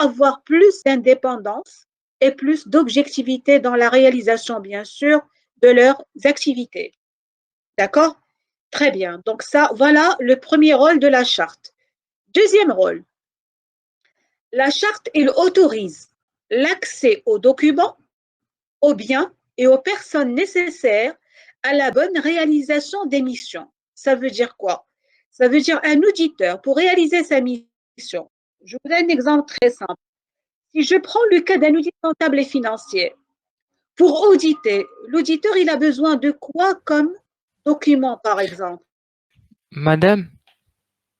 avoir plus d'indépendance et plus d'objectivité dans la réalisation, bien sûr, de leurs activités. D'accord? Très bien. Donc ça, voilà le premier rôle de la charte. Deuxième rôle, la charte, elle autorise l'accès aux documents, aux biens et aux personnes nécessaires à la bonne réalisation des missions. Ça veut dire quoi? Ça veut dire un auditeur, pour réaliser sa mission. Je vous donne un exemple très simple. Si je prends le cas d'un audit comptable et financier, pour auditer, l'auditeur, il a besoin de quoi comme document, par exemple? Madame,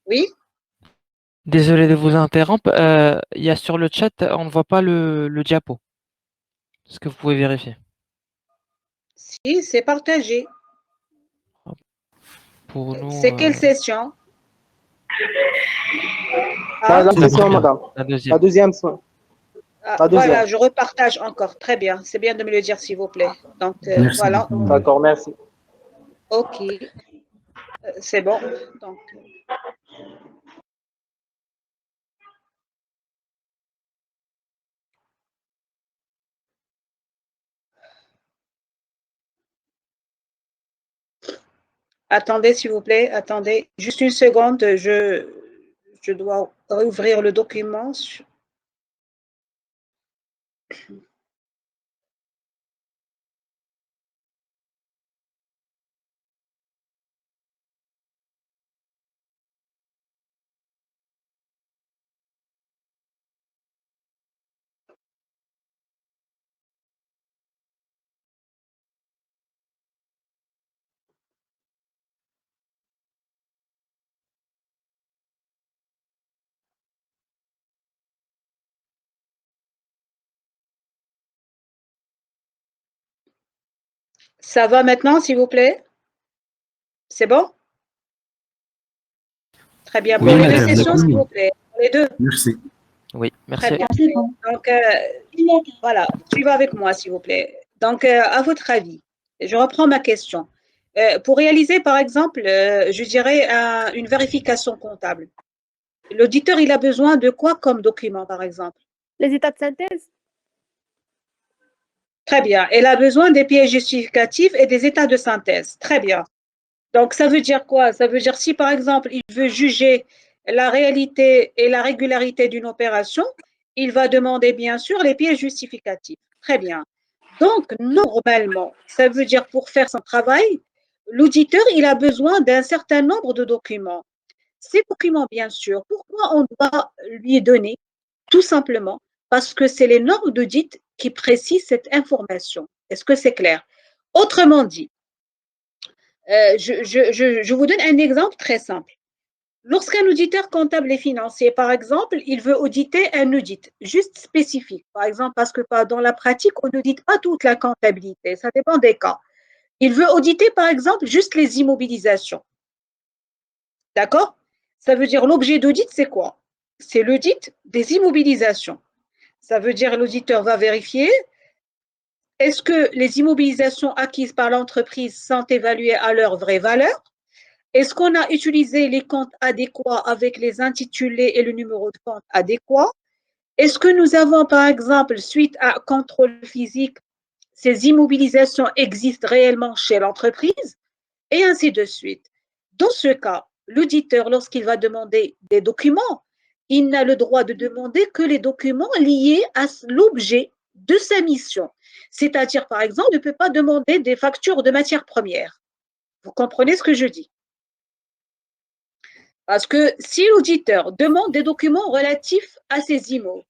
Oui? désolé de vous interrompre. Il y a sur le chat, on ne voit pas le diapo. Est-ce que vous pouvez vérifier? Si, c'est partagé. Pour nous, C'est quelle session? Dans Ah, la la session, première, madame. la La deuxième. deuxième. ah, La deuxième. voilà, je repartage encore. Très bien. C'est bien de me le dire, s'il vous plaît. Donc, Merci voilà. beaucoup, madame. D'accord, merci. OK. C'est bon. Donc, attendez, s'il vous plaît. Attendez. Juste une seconde. Je dois ouvrir le document. Ça va maintenant, s'il vous plaît? C'est bon? Très bien. Oui, Pour les deux madame, sessions, s'il vous d'accord. plaît. Pour les deux. Merci. Oui, Très merci. bien. Donc, voilà. Suivez avec moi, s'il vous plaît. Donc, à votre avis, je reprends ma question. Pour réaliser, par exemple, je dirais une vérification comptable, l'auditeur, il a besoin de quoi comme document, par exemple? Les états de synthèse? Très bien. Elle a besoin des pièces justificatives et des états de synthèse. Très bien. Donc, ça veut dire quoi? Ça veut dire si, par exemple, il veut juger la réalité et la régularité d'une opération, il va demander, bien sûr, les pièces justificatives. Très bien. Donc, normalement, ça veut dire pour faire son travail, l'auditeur, il a besoin d'un certain nombre de documents. Ces documents, bien sûr, pourquoi on doit lui donner? Tout simplement parce que c'est les normes d'audit qui précisent cette information. Est-ce que c'est clair? Autrement dit, je vous donne un exemple très simple. Lorsqu'un auditeur comptable et financier, par exemple, il veut auditer un audit juste spécifique, par exemple, parce que dans la pratique, on n'audite pas toute la comptabilité, ça dépend des cas. Il veut auditer, par exemple, juste les immobilisations. D'accord? Ça veut dire l'objet d'audit, c'est quoi? C'est l'audit des immobilisations. Ça veut dire l'auditeur va vérifier est-ce que les immobilisations acquises par l'entreprise sont évaluées à leur vraie valeur? Est-ce qu'on a utilisé les comptes adéquats avec les intitulés et le numéro de compte adéquat? Est-ce que nous avons, par exemple, suite à un contrôle physique, ces immobilisations existent réellement chez l'entreprise? Et ainsi de suite. Dans ce cas, l'auditeur, lorsqu'il va demander des documents, il n'a le droit de demander que les documents liés à l'objet de sa mission. C'est-à-dire, par exemple, il ne peut pas demander des factures de matières premières. Vous comprenez ce que je dis? Parce que si l'auditeur demande des documents relatifs à ses IMO,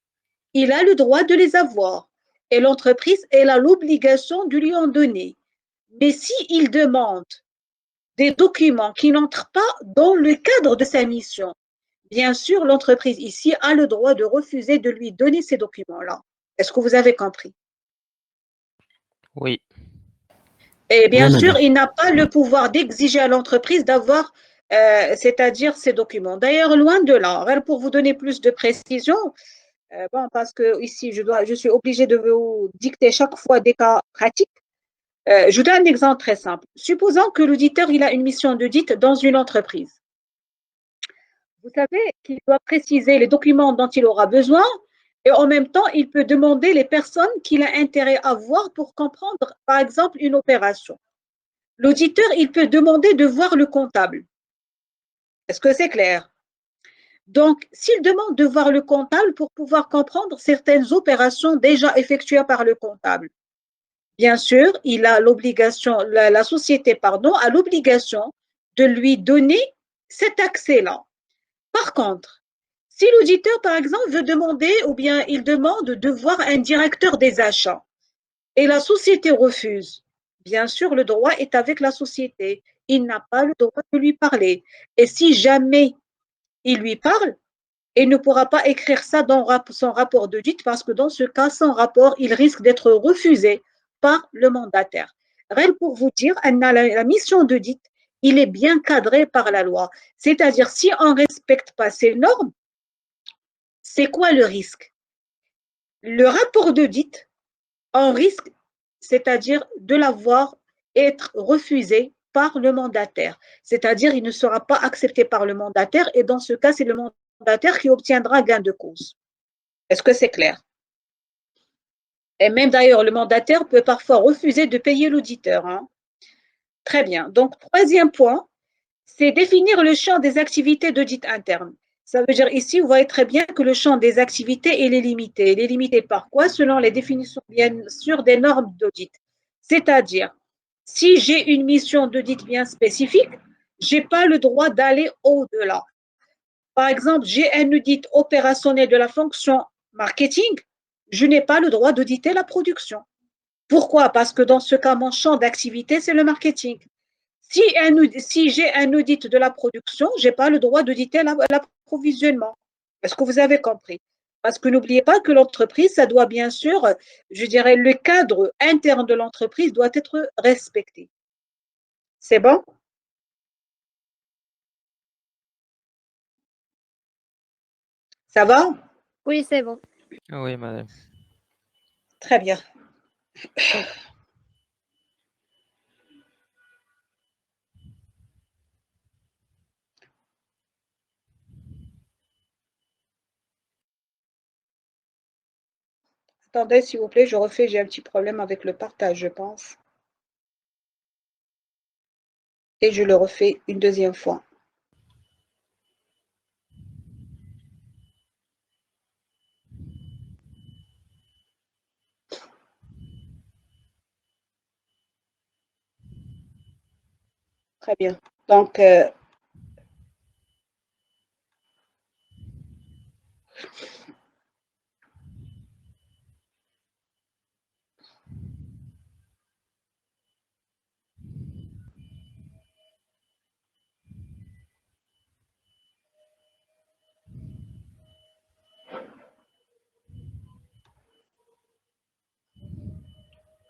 il a le droit de les avoir et l'entreprise, elle a l'obligation de lui en donner. Mais s'il demande des documents qui n'entrent pas dans le cadre de sa mission, bien sûr, l'entreprise ici a le droit de refuser de lui donner ces documents-là. Est-ce que vous avez compris? Oui. Et Oui, bien sûr, madame. il n'a pas le pouvoir d'exiger à l'entreprise d'avoir, c'est-à-dire ces documents. D'ailleurs, loin de là, pour vous donner plus de précision, bon, parce que ici, je suis obligée de vous dicter chaque fois des cas pratiques. Je vous donne un exemple très simple. Supposons que l'auditeur il a une mission d'audit dans une entreprise. Vous savez qu'il doit préciser les documents dont il aura besoin, Et en même temps, il peut demander les personnes qu'il a intérêt à voir pour comprendre, par exemple, une opération. L'auditeur, il peut demander de voir le comptable. Est-ce que c'est clair? Donc, s'il demande de voir le comptable pour pouvoir comprendre certaines opérations déjà effectuées par le comptable, bien sûr, il a l'obligation, la société, pardon, a l'obligation de lui donner cet accès-là. Par contre, si l'auditeur, par exemple, veut demander ou bien il demande de voir un directeur des achats et la société refuse, bien sûr, le droit est avec la société. Il n'a pas le droit de lui parler. Et si jamais il lui parle, il ne pourra pas écrire ça dans son rapport d'audit parce que dans ce cas, son rapport, il risque d'être refusé par le mandataire. Rien pour vous dire, la mission d'audit, il est bien cadré par la loi. C'est-à-dire, si on ne respecte pas ces normes, c'est quoi le risque? Le rapport d'audit, on risque, c'est-à-dire de l'avoir être refusé par le mandataire. C'est-à-dire, il ne sera pas accepté par le mandataire et dans ce cas, c'est le mandataire qui obtiendra gain de cause. Est-ce que c'est clair? Et même d'ailleurs, le mandataire peut parfois refuser de payer l'auditeur. Hein. Très bien. Donc, troisième point, c'est définir le champ des activités d'audit interne. Ça veut dire ici, vous voyez très bien que le champ des activités, il est limité. Il est limité par quoi? Selon les définitions, bien sûr, des normes d'audit. C'est-à-dire, si j'ai une mission d'audit bien spécifique, je n'ai pas le droit d'aller au-delà. Par exemple, j'ai un audit opérationnel de la fonction marketing, je n'ai pas le droit d'auditer la production. Pourquoi? Parce que dans ce cas, mon champ d'activité, c'est le marketing. Si j'ai un audit de la production, je n'ai pas le droit d'auditer l'approvisionnement. Est-ce que vous avez compris? Parce que n'oubliez pas que l'entreprise, ça doit bien sûr, je dirais, le cadre interne de l'entreprise doit être respecté. C'est bon? Ça va? Oui, c'est bon. Oui, madame. Très bien. Attendez, s'il vous plaît, je refais, j'ai un petit problème avec le partage, je pense. Et je le refais une deuxième fois. Très bien. Donc,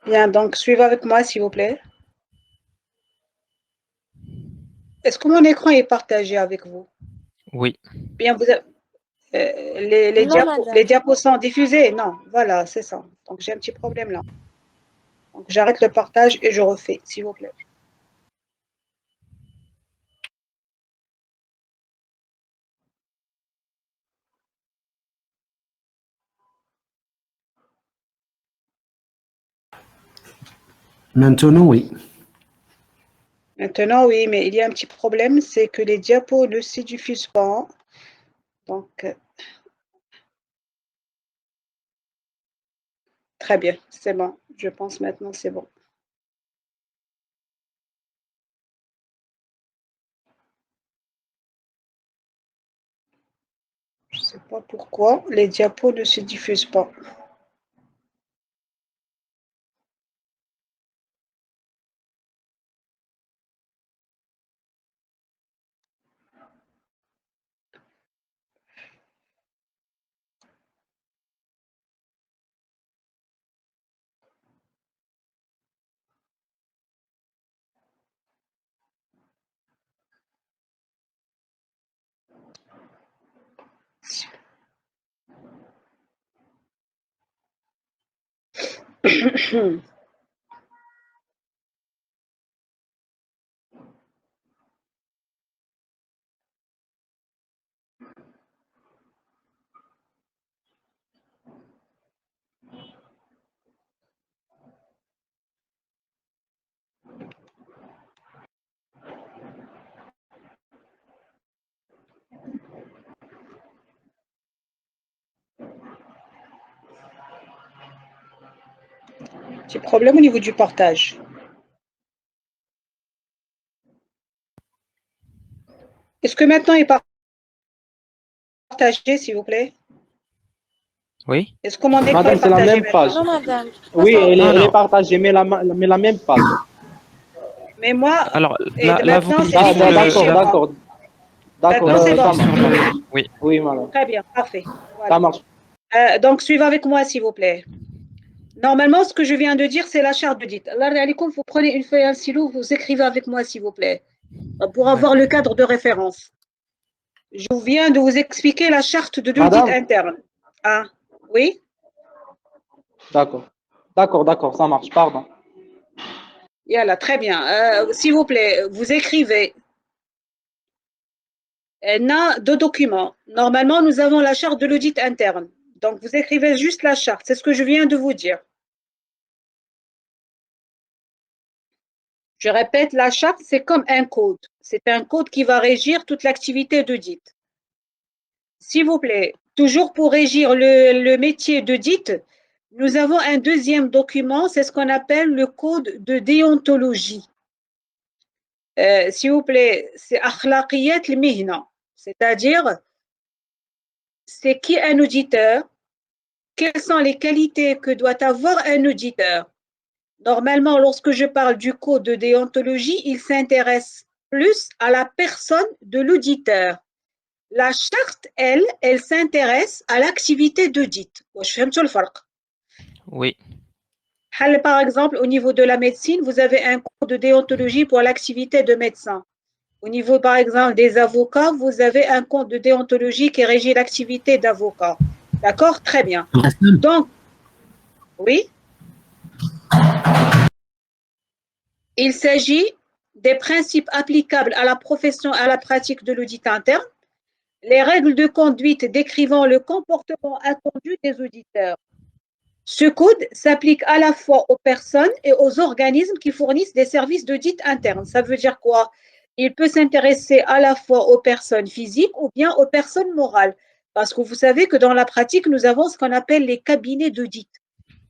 bien, donc suivez avec moi, s'il vous plaît. Est-ce que mon écran est partagé avec vous? Oui. Bien, Non, les madame. diapos sont diffusés? Non, voilà, c'est ça. Donc, j'ai un petit problème là. Donc, j'arrête le partage et je refais, s'il vous plaît. Maintenant, oui. Maintenant, oui, mais il y a un petit problème, c'est que les diapos ne se diffusent pas. Donc, très bien, c'est bon. Je pense maintenant, c'est bon. Je ne sais pas pourquoi les diapos ne se diffusent pas. Petit problème au niveau du partage. Est-ce que maintenant il est partagé, s'il vous plaît? Oui. Est-ce que mon écran Madame, est c'est la partagé même page. Non, madame. Oui, elle Alors, est partagée, mais la même page. Mais moi, alors et là, vous maintenant, c'est cliquez sur fini le, chez D'accord, là, moi. d'accord. D'accord, là, Maintenant, vous c'est ça bon. cliquez sur marche. le, oui. Oui, madame. Très bien, parfait. Ça Voilà. marche. Donc, suivez avec moi, s'il vous plaît. Normalement, ce que je viens de dire, c'est la charte d'audit. Allah alaikum, vous prenez une feuille, un stylo, vous écrivez avec moi, s'il vous plaît, pour avoir le cadre de référence. Je viens de vous expliquer la charte de l'audit Madame? interne. Ah, oui? D'accord. D'accord, ça marche, pardon. Yallah, très bien. S'il vous plaît, vous écrivez. On a deux documents. Normalement, nous avons la charte de l'audit interne. Donc, vous écrivez juste la charte. C'est ce que je viens de vous dire. Je répète, la charte, c'est comme un code. C'est un code qui va régir toute l'activité d'audit. S'il vous plaît, toujours pour régir le métier d'audit, nous avons un deuxième document, c'est ce qu'on appelle le code de déontologie. S'il vous plaît, c'est akhlaqiyat al-mihna, c'est-à-dire c'est qui un auditeur, quelles sont les qualités que doit avoir un auditeur. Normalement, lorsque je parle du code de déontologie, il s'intéresse plus à la personne de l'auditeur. La charte, elle s'intéresse à l'activité d'audit. Oui. Par exemple, au niveau de la médecine, vous avez un code de déontologie pour l'activité de médecin. Au niveau, par exemple, des avocats, vous avez un code de déontologie qui régit l'activité d'avocat. D'accord? Très bien. Donc, oui. Il s'agit des principes applicables à la profession, à la pratique de l'audit interne, les règles de conduite décrivant le comportement attendu des auditeurs. Ce code s'applique à la fois aux personnes et aux organismes qui fournissent des services d'audit interne. Ça veut dire quoi? Il peut s'intéresser à la fois aux personnes physiques ou bien aux personnes morales. Parce que vous savez que dans la pratique, nous avons ce qu'on appelle les cabinets d'audit.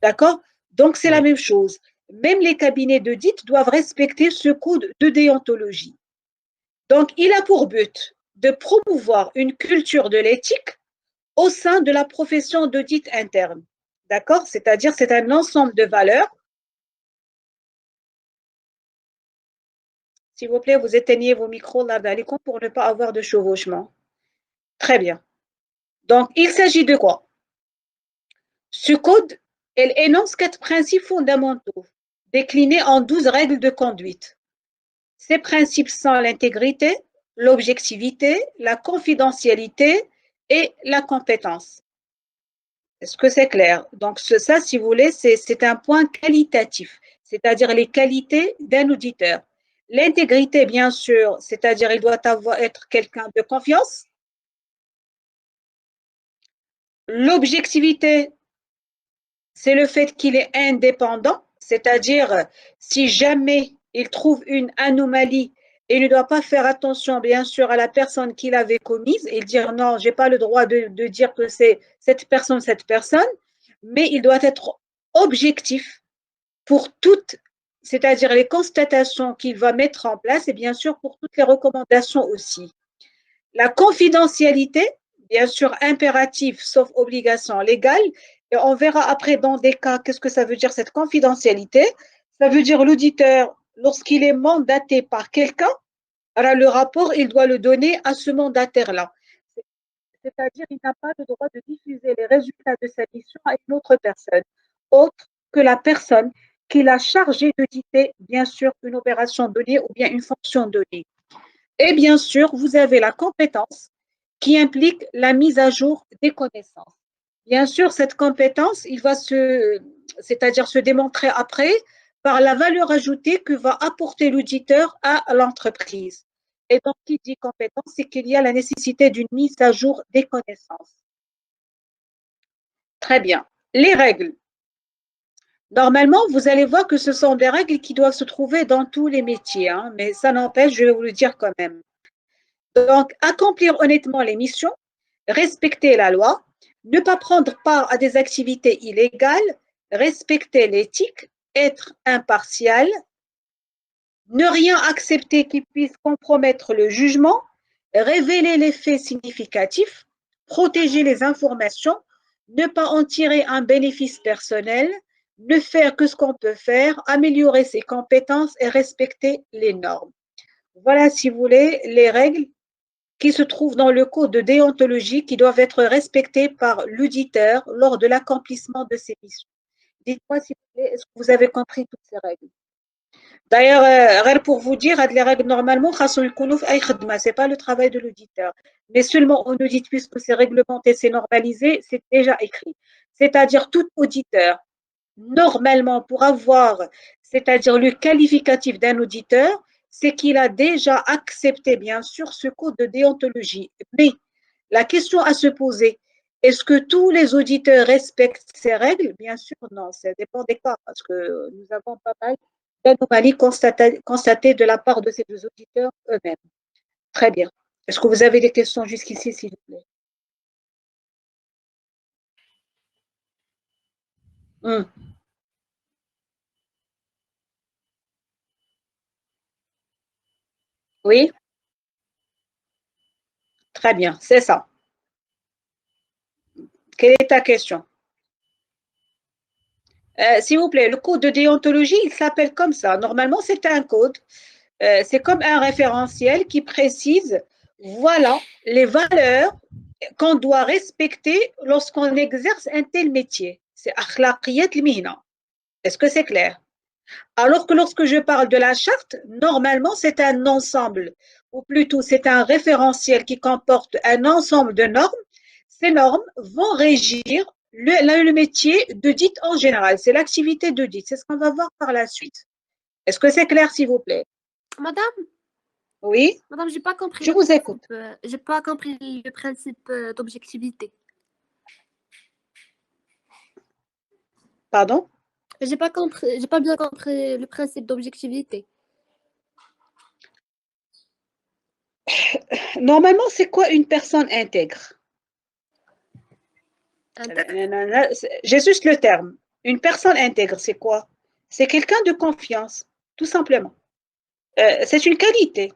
D'accord? Donc, c'est la même chose. Même les cabinets d'audit doivent respecter ce code de déontologie. Donc, il a pour but de promouvoir une culture de l'éthique au sein de la profession d'audit interne. D'accord? C'est-à-dire, c'est un ensemble de valeurs. S'il vous plaît, vous éteignez vos micros là pour ne pas avoir de chevauchement. Très bien. Donc, il s'agit de quoi? Ce code, elle énonce 4 principes fondamentaux, déclinés en 12 règles de conduite. Ces principes sont l'intégrité, l'objectivité, la confidentialité et la compétence. Est-ce que c'est clair? Donc, ça, si vous voulez, c'est un point qualitatif, c'est-à-dire les qualités d'un auditeur. L'intégrité, bien sûr, c'est-à-dire il doit être quelqu'un de confiance. L'objectivité, c'est le fait qu'il est indépendant, c'est-à-dire si jamais il trouve une anomalie, il ne doit pas faire attention, bien sûr, à la personne qu'il avait commise et dire non, je n'ai pas le droit de dire que c'est cette personne, mais il doit être objectif pour toutes, c'est-à-dire les constatations qu'il va mettre en place et bien sûr pour toutes les recommandations aussi. La confidentialité, bien sûr impérative sauf obligation légale, et on verra après dans des cas qu'est-ce que ça veut dire cette confidentialité. Ça veut dire l'auditeur, lorsqu'il est mandaté par quelqu'un, alors le rapport, il doit le donner à ce mandataire-là. C'est-à-dire qu'il n'a pas le droit de diffuser les résultats de sa mission à une autre personne, autre que la personne qui l'a chargé d'auditer, bien sûr, une opération donnée ou bien une fonction donnée. Et bien sûr, vous avez la compétence qui implique la mise à jour des connaissances. Bien sûr, cette compétence, c'est-à-dire se démontrer après par la valeur ajoutée que va apporter l'auditeur à l'entreprise. Et donc, qui dit compétence, c'est qu'il y a la nécessité d'une mise à jour des connaissances. Très bien. Les règles. Normalement, vous allez voir que ce sont des règles qui doivent se trouver dans tous les métiers, hein, mais ça n'empêche, je vais vous le dire quand même. Donc, accomplir honnêtement les missions, respecter la loi, ne pas prendre part à des activités illégales, respecter l'éthique, être impartial, ne rien accepter qui puisse compromettre le jugement, révéler les faits significatifs, protéger les informations, ne pas en tirer un bénéfice personnel, ne faire que ce qu'on peut faire, améliorer ses compétences et respecter les normes. Voilà, si vous voulez, les règles qui se trouvent dans le code de déontologie qui doivent être respectées par l'auditeur lors de l'accomplissement de ses missions. Dites-moi, s'il vous plaît, est-ce que vous avez compris toutes ces règles? D'ailleurs, pour vous dire, les règles normalement, ce n'est pas le travail de l'auditeur. Mais seulement on audite, puisque c'est réglementé, c'est normalisé, c'est déjà écrit. C'est-à-dire tout auditeur, normalement, pour avoir, c'est-à-dire le qualificatif d'un auditeur, c'est qu'il a déjà accepté, bien sûr, ce code de déontologie. Mais la question à se poser, est-ce que tous les auditeurs respectent ces règles? Bien sûr, non, ça dépend des cas, parce que nous avons pas mal d'anomalies constatées de la part de ces deux auditeurs eux-mêmes. Très bien. Est-ce que vous avez des questions jusqu'ici, s'il vous plaît? Oui? Très bien, c'est ça. Quelle est ta question? S'il vous plaît, le code de déontologie, il s'appelle comme ça. Normalement, c'est un code. C'est comme un référentiel qui précise, voilà, les valeurs qu'on doit respecter lorsqu'on exerce un tel métier. C'est akhlaqiyat al-mihna. Est-ce que c'est clair? Alors que lorsque je parle de la charte, normalement, c'est un ensemble, ou plutôt c'est un référentiel qui comporte un ensemble de normes. Ces normes vont régir le métier d'audit en général. C'est l'activité d'audit. C'est ce qu'on va voir par la suite. Est-ce que c'est clair, s'il vous plaît? Madame, Oui, madame, j'ai pas compris. je vous écoute. J'ai pas compris le principe d'objectivité. Pardon? J'ai pas bien compris le principe d'objectivité. Normalement, c'est quoi une personne intègre? J'ai juste le terme. Une personne intègre, c'est quoi? C'est quelqu'un de confiance, tout simplement. C'est une qualité.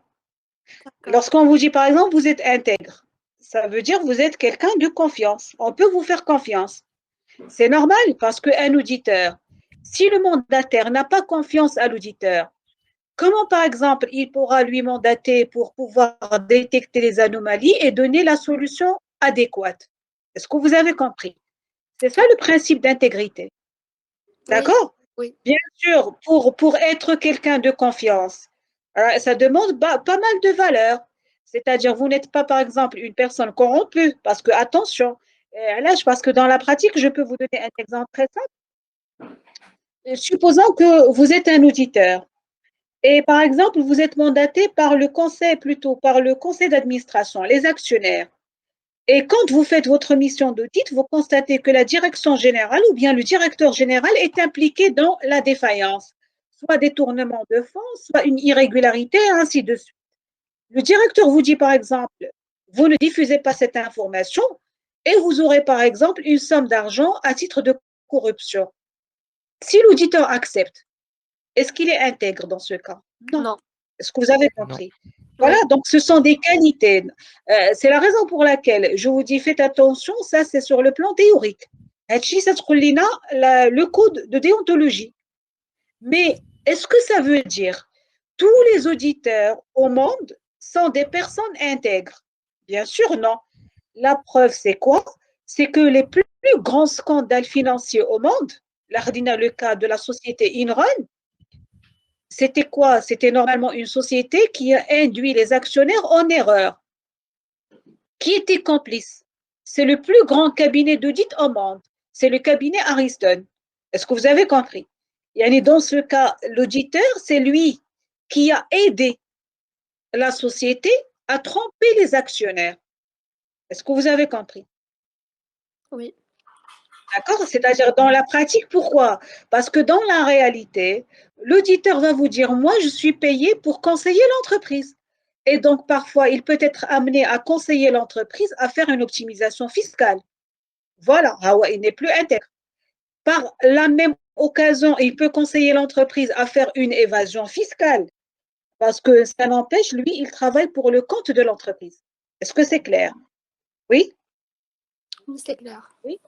Lorsqu'on vous dit, par exemple, vous êtes intègre, ça veut dire que vous êtes quelqu'un de confiance. On peut vous faire confiance. C'est normal parce qu'un auditeur, si le mandataire n'a pas confiance à l'auditeur, comment, par exemple, il pourra lui mandater pour pouvoir détecter les anomalies et donner la solution adéquate? Est-ce que vous avez compris? C'est ça le principe d'intégrité. D'accord? Oui. Bien sûr, pour être quelqu'un de confiance, ça demande pas mal de valeurs. C'est-à-dire, vous n'êtes pas, par exemple, une personne corrompue, parce que, attention, parce que dans la pratique, je peux vous donner un exemple très simple. Supposons que vous êtes un auditeur et, par exemple, vous êtes mandaté par le conseil, plutôt par le conseil d'administration, les actionnaires. Et quand vous faites votre mission d'audit, vous constatez que la direction générale ou bien le directeur général est impliqué dans la défaillance, soit détournement de fonds, soit une irrégularité, ainsi de suite. Le directeur vous dit, par exemple, vous ne diffusez pas cette information et vous aurez, par exemple, une somme d'argent à titre de corruption. Si l'auditeur accepte, est-ce qu'il est intègre dans ce cas? Non. Est-ce que vous avez Non. compris? Voilà, donc ce sont des qualités. C'est la raison pour laquelle je vous dis, faites attention, ça c'est sur le plan théorique. Le code de déontologie. Mais est-ce que ça veut dire tous les auditeurs au monde sont des personnes intègres? Bien sûr, non. La preuve, c'est quoi? C'est que les plus grands scandales financiers au monde, le cas de la société Enron, c'était quoi? C'était normalement une société qui a induit les actionnaires en erreur. Qui était complice? C'est le plus grand cabinet d'audit au monde. C'est le cabinet Ariston. Est-ce que vous avez compris? Dans ce cas, l'auditeur, c'est lui qui a aidé la société à tromper les actionnaires. Est-ce que vous avez compris? Oui. D'accord? C'est-à-dire dans la pratique, pourquoi? Parce que dans la réalité, l'auditeur va vous dire, moi, je suis payé pour conseiller l'entreprise. Et donc, parfois, il peut être amené à conseiller l'entreprise à faire une optimisation fiscale. Voilà, il n'est plus intègre. Par la même occasion, il peut conseiller l'entreprise à faire une évasion fiscale parce que ça n'empêche, lui, il travaille pour le compte de l'entreprise. Est-ce que c'est clair? Oui? Oui, c'est clair. Oui.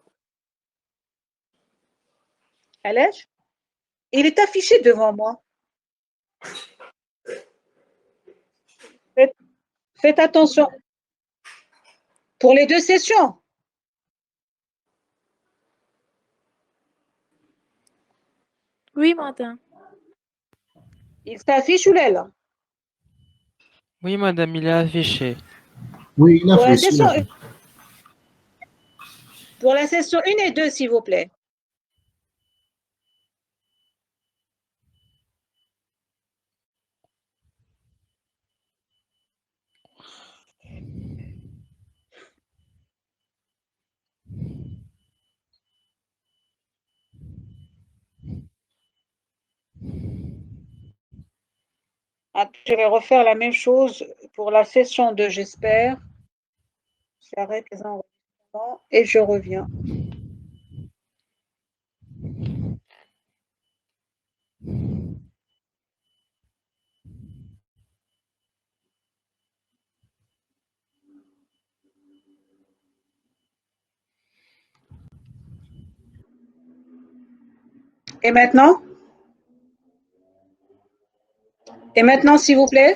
Alej? Il est affiché devant moi. Faites attention. Pour les deux sessions. Oui, madame. Il s'affiche ou là? Oui, madame, il est affiché. Oui, il a Pour la fait, il a session, fait. pour la session 1 et 2, s'il vous plaît. Ah, je vais refaire la même chose pour la session 2, j'espère. J'arrête les enregistrements et je reviens. Et maintenant? Et maintenant, s'il vous plaît?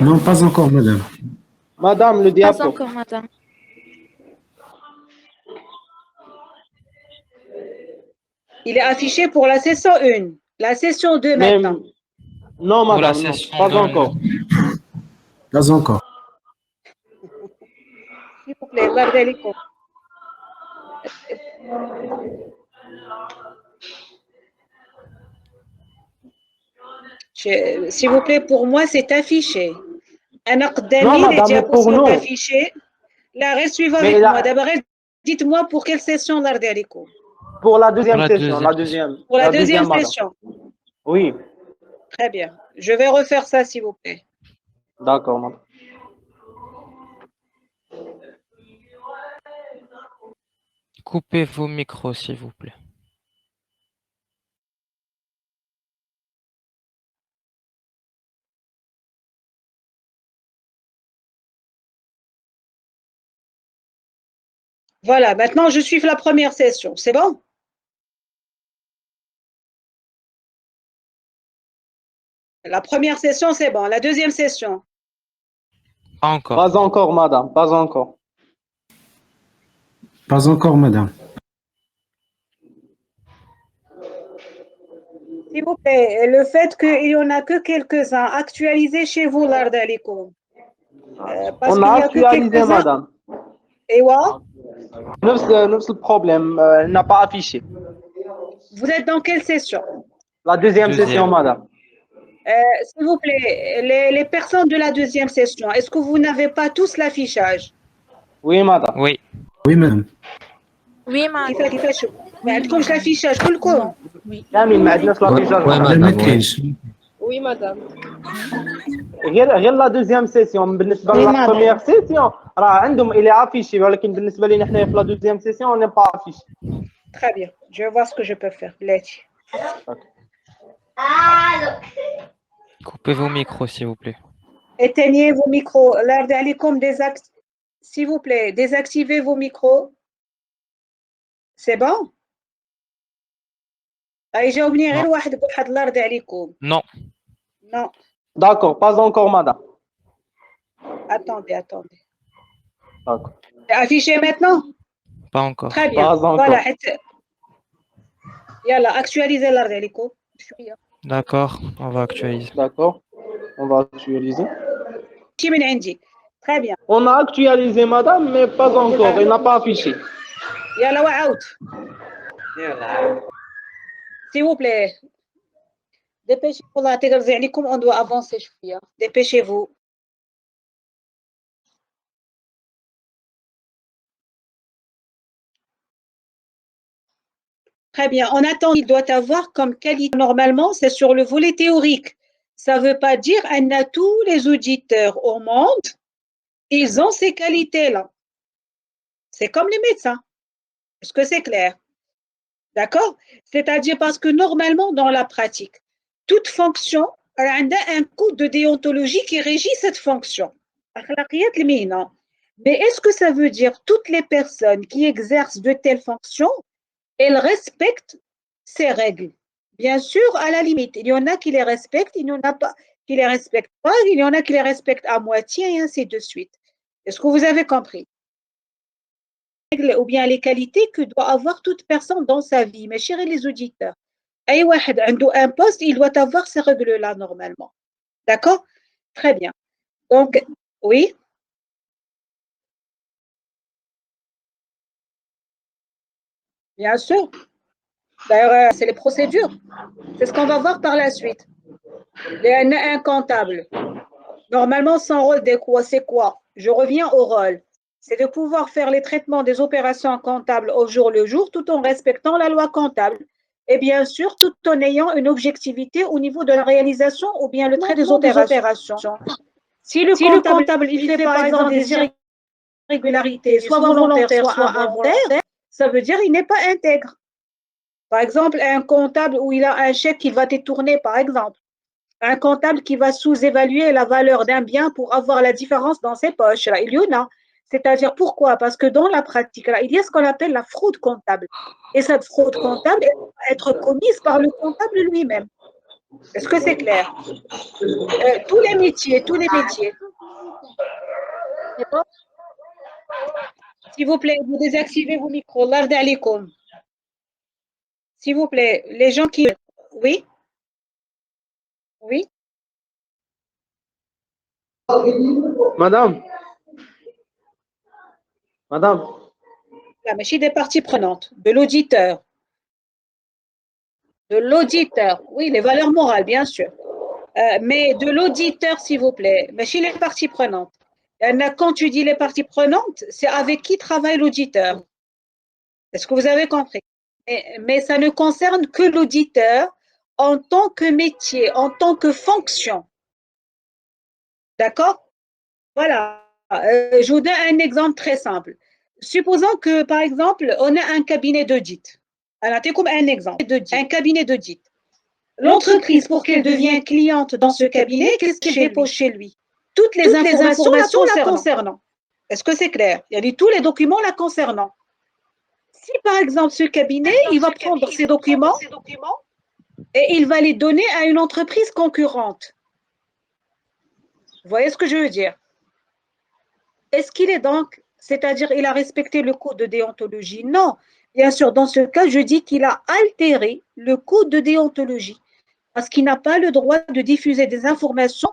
Non, pas encore, madame. Madame, le Pas diapo. encore, madame. Il est affiché pour la session 1. La session 2 Mais maintenant. non, Pour la madame, non, session pas deux, encore. Pas encore. S'il vous plaît, Lardelico. S'il vous plaît, pour moi, c'est affiché. أنا Non, قدامي les madame, mais diapos pour sont nous. affichés. La reste suivant Mais avec la- moi. D'abord, dites-moi pour quelle session Lardelico? Pour la deuxième Pour la session, deuxième la session. deuxième. Pour la deuxième madame. session. Oui, Très bien. Je vais refaire ça, s'il vous plaît. d'accord, madame. Coupez vos micros, s'il vous plaît. Voilà, maintenant, je suis la première session. C'est bon? La première session, c'est bon. La deuxième session. Pas encore. Pas encore, madame, pas encore. Pas encore, madame. S'il vous plaît, le fait qu'il n'y en a que quelques-uns, actualisez chez vous Lardelico. Parce On qu'il a n'y a que actualisé, quelques-uns. madame. Et ouais, نفس البروبلème, il n'a pas affiché. vous êtes dans quelle session? La deuxième Deuxième. session, madame. S'il vous plaît, les personnes de la deuxième session, est-ce que vous n'avez pas tous l'affichage? Oui, madame. Oui. Oui, madame. Oui, madame. كيفاش ما عندكمش l'affichage كلكم؟ كامل ما عندناش لافيشاج. لا ما كاينش. غير لا دوزيام سيسيون بالنسبه لا بروميير سيسيون راه عندهم الي افيشي ولكن بالنسبه لنا حنايا في لا دوزيام سيسيون اون با افيشي. Très bien, je vais voir ce que je peux faire. بلاتي. Coupez vos micros, s'il vous plaît. Éteignez vos micros. Lardelico, s'il vous plaît, désactivez vos micros. C'est bon? يجاوبني غير واحد بواحد الارض عليكم. Non. Non, D'accord, pas encore, madame. attendez. D'accord. Affichez maintenant? Pas encore. Très bien. Pas encore. Voilà. يلا actualisez الارض عليكم. شوية. D'accord, on va actualiser. D'accord. On va actualiser. شي من عندي. Très bien. On a actualisé, madame, mais pas encore. Il n'a pas affiché. يلا وعاود. S'il vous plaît. Dépêchez-vous. الله تقرزي عليكم. On doit avancer شوية. Dépêchez-vous. Très bien. On attend qu'il doit avoir comme qualité. Normalement, c'est sur le volet théorique. Ça ne veut pas dire que tous les auditeurs au monde, ils ont ces qualités-là. C'est comme les médecins. Est-ce que c'est clair? D'accord? C'est-à-dire parce que normalement, dans la pratique, toute fonction elle a un code de déontologie qui régit cette fonction. Mais est-ce que ça veut dire toutes les personnes qui exercent de telles fonctions, elles respectent ces règles? Bien sûr, à la limite, il y en a qui les respectent, il y en a pas qui les respectent pas, il y en a qui les respectent à moitié et ainsi de suite. Est-ce que vous avez compris? Ou bien les qualités que doit avoir toute personne dans sa vie, mes chers les auditeurs. Un poste, il doit avoir ces règles-là normalement. D'accord? Très bien. Donc, oui. Bien sûr. D'ailleurs, c'est les procédures. C'est ce qu'on va voir par la suite. Il y a un comptable. Normalement, son rôle, c'est quoi? Je reviens au rôle. C'est de pouvoir faire les traitements des opérations comptables au jour le jour, tout en respectant la loi comptable. Et bien sûr, tout en ayant une objectivité au niveau de la réalisation ou bien le trait des opérations. Si le comptable il fait par exemple des irrégularités, soit volontaires, soit involontaires, ça veut dire qu'il n'est pas intègre. Par exemple, un comptable où il a un chèque qui va détourner, par exemple. Un comptable qui va sous-évaluer la valeur d'un bien pour avoir la différence dans ses poches. Là, il y en a. C'est-à-dire pourquoi? Parce que dans la pratique, là, il y a ce qu'on appelle la fraude comptable. Et cette fraude comptable va être commise par le comptable lui-même. Est-ce que c'est clair? Tous les métiers, tous les métiers. S'il vous plaît, vous désactivez vos micros. Larde alaikum. S'il vous plaît, les gens qui... Oui? Oui? Madame. Madame. La machine des parties prenantes, de l'auditeur. De l'auditeur. Oui, les valeurs morales, bien sûr. Mais de l'auditeur, s'il vous plaît. Mais chez les parties prenantes. Quand tu dis les parties prenantes, c'est avec qui travaille l'auditeur. Est-ce que vous avez compris? Mais ça ne concerne que l'auditeur en tant que métier, en tant que fonction. D'accord? Voilà. Je vous donne un exemple très simple. Supposons que, par exemple, on a un cabinet d'audit. Alors, comme un exemple. Un cabinet d'audit. L'entreprise, pour qu'elle devienne cliente dans ce cabinet, qu'est-ce qu'elle dépose chez lui? Toutes les informations la concernant. Est-ce que c'est clair? Il y a tous les documents la concernant. Si, par exemple, ce cabinet, il va prendre ces documents et il va les donner à une entreprise concurrente. Vous voyez ce que je veux dire? Est-ce qu'il est donc, c'est-à-dire il a respecté le code de déontologie? Non. Bien sûr, dans ce cas, je dis qu'il a altéré le code de déontologie parce qu'il n'a pas le droit de diffuser des informations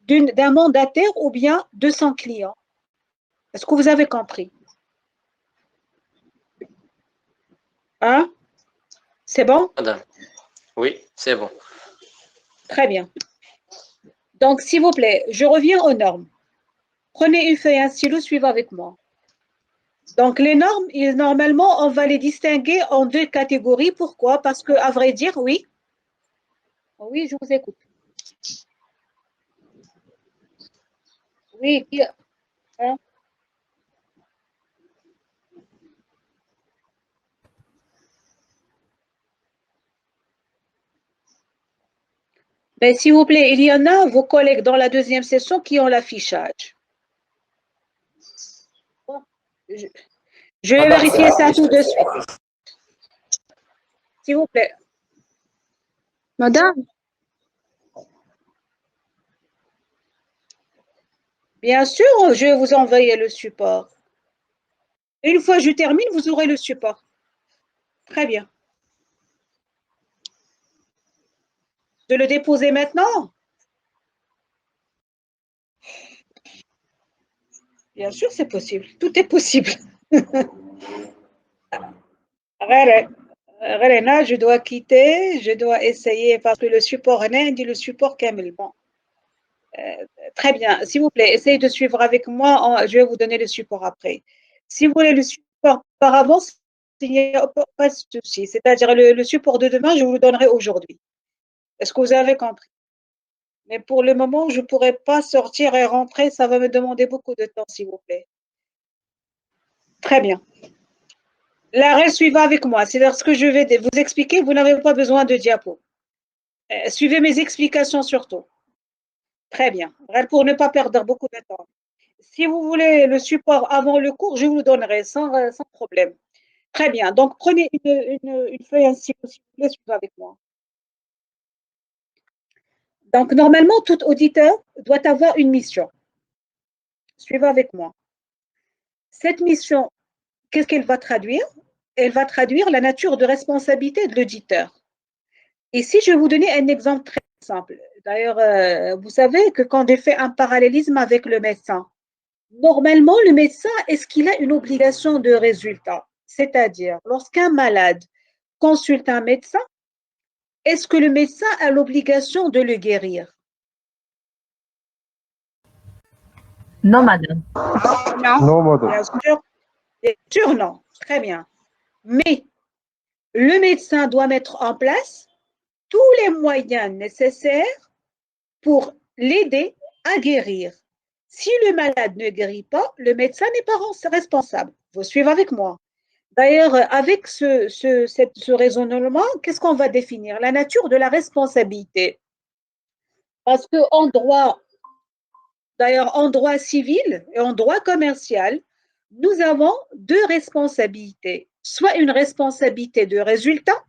d'un mandataire ou bien de son client. Est-ce que vous avez compris? Hein? C'est bon? Madame. Oui, c'est bon. Très bien. Donc, s'il vous plaît, je reviens aux normes. Prenez une feuille, un stylo, suivez avec moi. Donc, les normes, normalement, on va les distinguer en deux catégories. Pourquoi? Parce que, à vrai dire, oui. Oui, je vous écoute. Oui. Hein? Ben, s'il vous plaît, il y en a, vos collègues dans la deuxième session qui ont l'affichage. Je vais vérifier ça tout de suite. S'il vous plaît. Madame, Bien sûr, je vais vous envoyer le support. Une fois que je termine, vous aurez le support. Très bien. De le déposer maintenant? Bien sûr, c'est possible. Tout est possible. Rena, je dois quitter, je dois essayer parce que le support, Rena dit le support Kamel. Bon. Très bien. S'il vous plaît, essayez de suivre avec moi. Je vais vous donner le support après. Si vous voulez le support par avance, il n'y a pas de souci. C'est-à-dire le support de demain, je vous le donnerai aujourd'hui. Est-ce que vous avez compris? Mais pour le moment, je ne pourrai pas sortir et rentrer. Ça va me demander beaucoup de temps, s'il vous plaît. Très bien. L'arrêt, suivez avec moi. C'est-à-dire ce que je vais vous expliquer, vous n'avez pas besoin de diapo. Suivez mes explications surtout. Très bien. Pour ne pas perdre beaucoup de temps. Si vous voulez le support avant le cours, je vous le donnerai sans problème. Très bien. Donc, prenez une feuille ainsi que si vous voulez, suivez avec moi. Donc, normalement, tout auditeur doit avoir une mission. Suivez avec moi. Cette mission, qu'est-ce qu'elle va traduire? Elle va traduire la nature de responsabilité de l'auditeur. Ici, je vais vous donner un exemple très simple. D'ailleurs, vous savez que quand on fait un parallélisme avec le médecin, normalement, le médecin, est-ce qu'il a une obligation de résultat? C'est-à-dire, lorsqu'un malade consulte un médecin, est-ce que le médecin a l'obligation de le guérir? Non, madame. Non, madame. Bien sûr, non. Très bien. Mais le médecin doit mettre en place tous les moyens nécessaires pour l'aider à guérir. Si le malade ne guérit pas, le médecin n'est pas responsable. Vous suivez avec moi. D'ailleurs, avec ce raisonnement, qu'est-ce qu'on va définir? La nature de la responsabilité. Parce qu'en droit, d'ailleurs, en droit civil et en droit commercial, nous avons deux responsabilités. Soit une responsabilité de résultat,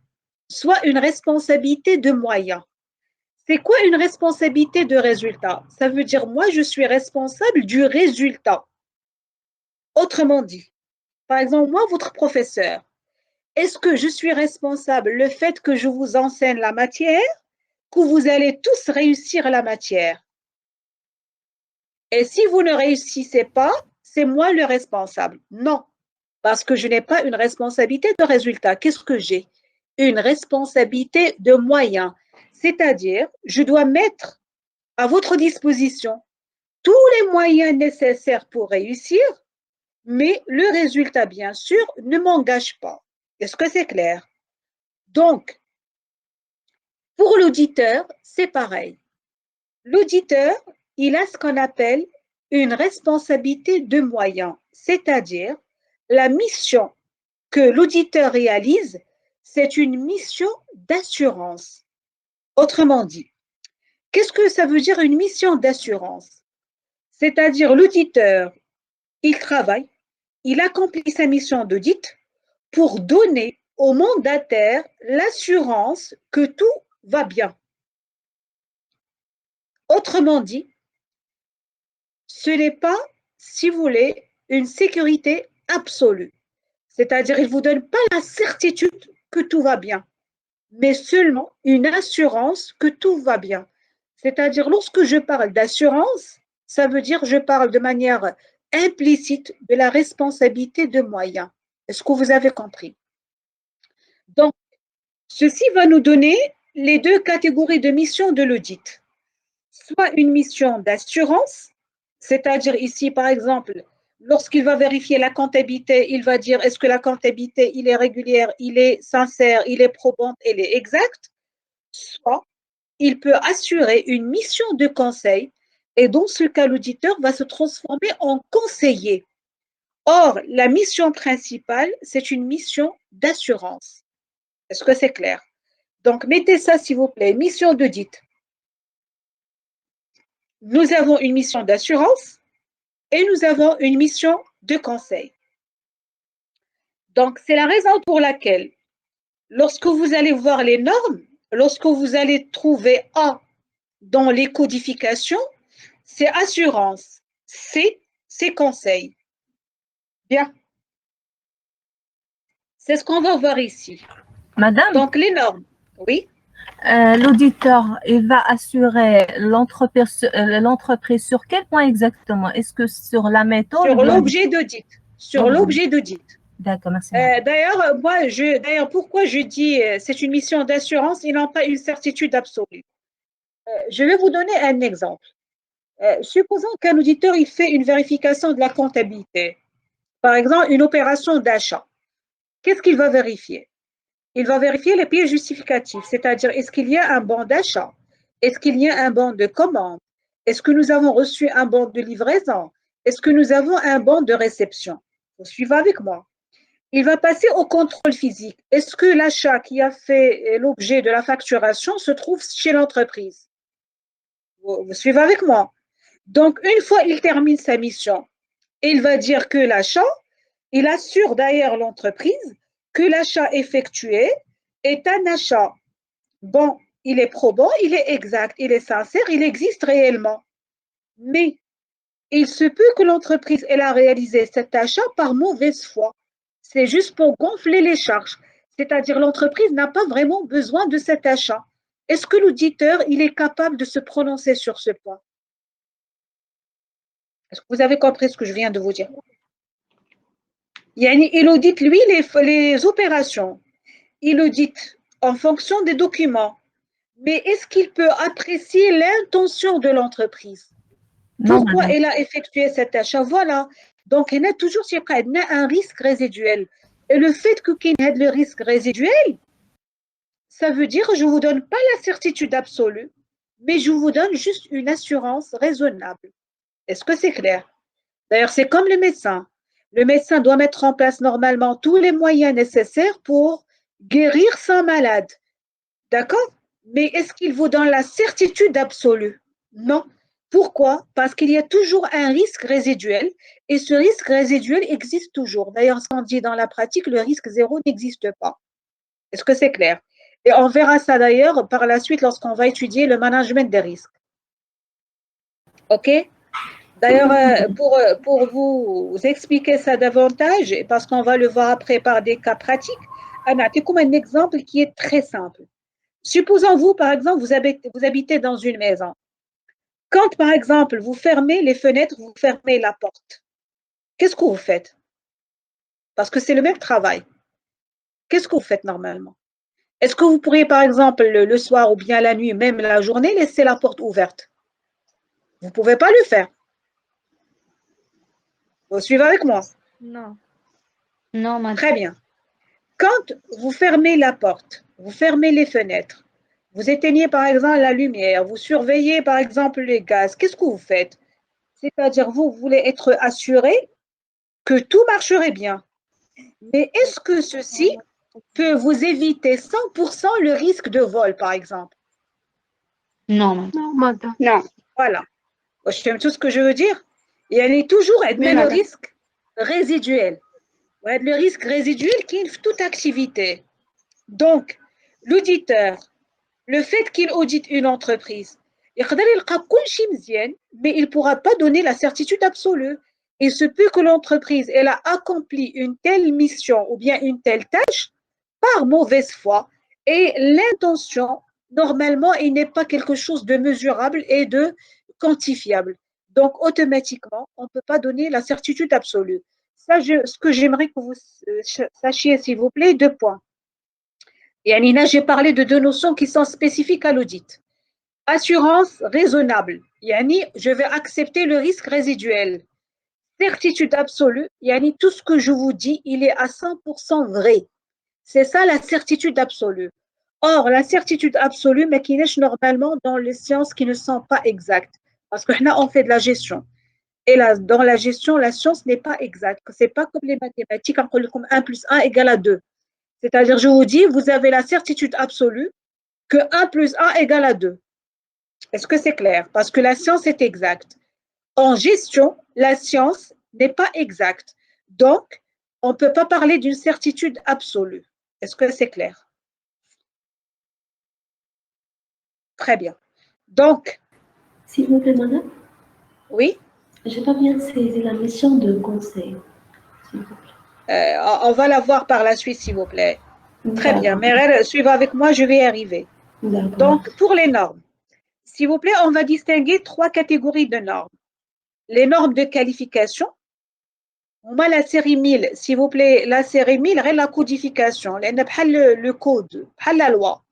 soit une responsabilité de moyens. C'est quoi une responsabilité de résultat? Ça veut dire, moi, je suis responsable du résultat. Autrement dit, par exemple, moi, votre professeur, est-ce que je suis responsable le fait que je vous enseigne la matière, que vous allez tous réussir la matière? Et si vous ne réussissez pas, c'est moi le responsable. Non, parce que je n'ai pas une responsabilité de résultat. Qu'est-ce que j'ai? Une responsabilité de moyens. C'est-à-dire, je dois mettre à votre disposition tous les moyens nécessaires pour réussir, mais le résultat, bien sûr, ne m'engage pas. Est-ce que c'est clair? Donc, pour l'auditeur, c'est pareil. L'auditeur, il a ce qu'on appelle une responsabilité de moyens, c'est-à-dire la mission que l'auditeur réalise, c'est une mission d'assurance. Autrement dit, qu'est-ce que ça veut dire une mission d'assurance? C'est-à-dire l'auditeur, il travaille, il accomplit sa mission d'audit pour donner au mandataire l'assurance que tout va bien. Autrement dit, ce n'est pas, si vous voulez, une sécurité absolue. C'est-à-dire, il ne vous donne pas la certitude que tout va bien, mais seulement une assurance que tout va bien. C'est-à-dire, lorsque je parle d'assurance, ça veut dire que je parle de manière implicite de la responsabilité de moyens. Est-ce que vous avez compris? Donc, ceci va nous donner les deux catégories de missions de l'audit. Soit une mission d'assurance, c'est-à-dire ici, par exemple, lorsqu'il va vérifier la comptabilité, il va dire est-ce que la comptabilité, il est régulière, il est sincère, il est probante, elle est exacte. Soit il peut assurer une mission de conseil et dans ce cas, l'auditeur va se transformer en conseiller. Or, la mission principale, c'est une mission d'assurance. Est-ce que c'est clair? Donc, mettez ça, s'il vous plaît, mission d'audit. Nous avons une mission d'assurance et nous avons une mission de conseil. Donc, c'est la raison pour laquelle, lorsque vous allez voir les normes, lorsque vous allez trouver A dans les codifications, c'est assurance, C, c'est conseil. Bien. C'est ce qu'on va voir ici. Madame, Donc, les normes, oui. l'auditeur, il va assurer l'entreprise sur quel point exactement? Est-ce que sur la méthode? Sur l'objet d'audit. Sur l'objet d'audit. D'accord, merci. D'ailleurs, pourquoi je dis c'est une mission d'assurance, ils n'ont pas une certitude absolue. Je vais vous donner un exemple. Supposons qu'un auditeur il fait une vérification de la comptabilité. Par exemple, une opération d'achat. Qu'est-ce qu'il va vérifier? Il va vérifier les pièces justificatives, c'est-à-dire est-ce qu'il y a un bon d'achat? Est-ce qu'il y a un bon de commande? Est-ce que nous avons reçu un bon de livraison? Est-ce que nous avons un bon de réception? Vous suivez avec moi? il va passer au contrôle physique. Est-ce que l'achat qui a fait l'objet de la facturation se trouve chez l'entreprise? Vous suivez avec moi? Donc, une fois il termine sa mission, il va dire que l'achat, il assure d'ailleurs l'entreprise que l'achat effectué est un achat. Bon, il est probant, il est exact, il est sincère, il existe réellement. Mais il se peut que l'entreprise ait réalisé cet achat par mauvaise foi. C'est juste pour gonfler les charges. C'est-à-dire l'entreprise n'a pas vraiment besoin de cet achat. Est-ce que l'auditeur, il est capable de se prononcer sur ce point? Est-ce que vous avez compris ce que je viens de vous dire? Il audite, lui, les opérations. Il audite en fonction des documents. Mais est-ce qu'il peut apprécier l'intention de l'entreprise? Non, Pourquoi madame. elle a effectué cet achat? Voilà. Donc, il y a toujours un risque résiduel. Et le fait qu'il y ait le risque résiduel, ça veut dire que je ne vous donne pas la certitude absolue, mais je vous donne juste une assurance raisonnable. Est-ce que c'est clair? D'ailleurs, c'est comme le médecin. Le médecin doit mettre en place normalement tous les moyens nécessaires pour guérir son malade. D'accord? Mais est-ce qu'il vous donne la certitude absolue? Non. Pourquoi? Parce qu'il y a toujours un risque résiduel et ce risque résiduel existe toujours. D'ailleurs, ce qu'on dit dans la pratique, le risque zéro n'existe pas. Est-ce que c'est clair? Et on verra ça d'ailleurs par la suite lorsqu'on va étudier le management des risques. OK? D'ailleurs, pour vous expliquer ça davantage, parce qu'on va le voir après par des cas pratiques, Anna, c'est comme un exemple qui est très simple. Supposons-vous, par exemple, vous habitez dans une maison. Quand, par exemple, vous fermez les fenêtres, vous fermez la porte, qu'est-ce que vous faites? Parce que c'est le même travail. Qu'est-ce que vous faites normalement? Est-ce que vous pourriez, par exemple, le soir ou bien la nuit, même la journée, laisser la porte ouverte? Vous ne pouvez pas le faire. Vous suivez avec moi? Non. Non, madame. Très bien. Quand vous fermez la porte, vous fermez les fenêtres, vous éteignez par exemple la lumière, vous surveillez par exemple les gaz, qu'est-ce que vous faites? C'est-à-dire, vous voulez être assuré que tout marcherait bien. Mais est-ce que ceci peut vous éviter 100% le risque de vol, par exemple? Non, madame. Non, madame. Non. Voilà. Je fais tout ce que je veux dire. Il y a toujours Oui, le madame. risque résiduel. Le risque résiduel qui est toute activité. Donc, l'auditeur, le fait qu'il audite une entreprise, mais il ne pourra pas donner la certitude absolue. Il se peut que l'entreprise elle a accompli une telle mission ou bien une telle tâche par mauvaise foi et l'intention, normalement, il n'est pas quelque chose de mesurable et de quantifiable. Donc, automatiquement, on ne peut pas donner la certitude absolue. Ça, ce que j'aimerais que vous sachiez, s'il vous plaît, 2 points. Et Anina, j'ai parlé de 2 notions qui sont spécifiques à l'audit. Assurance raisonnable. Yani, je vais accepter le risque résiduel. Certitude absolue. Yani, tout ce que je vous dis, il est à 100% vrai. C'est ça la certitude absolue. Or, la certitude absolue, mais qui n'est normalement dans les sciences qui ne sont pas exactes. Parce que là, on fait de la gestion. Et là, dans la gestion, la science n'est pas exacte. Ce n'est pas comme les mathématiques, comme 1 plus 1 égale à 2. C'est-à-dire, je vous dis, vous avez la certitude absolue que 1 plus 1 égale à 2. Est-ce que c'est clair? Parce que la science est exacte. En gestion, la science n'est pas exacte. Donc, on ne peut pas parler d'une certitude absolue. Est-ce que c'est clair? Très bien. Donc, S'il vous plaît, madame, oui, je n'ai pas bien saisi la mission de conseil. S'il vous plaît. on va la voir par la suite, s'il vous plaît. Très bien. D'accord. Mais suivez avec moi, je vais y arriver. D'accord. Donc, pour les normes, s'il vous plaît, on va distinguer 3 catégories de normes. Les normes de qualification. Moi, la série 1000, s'il vous plaît, la série 1000, c'est la codification. Le code, la loi,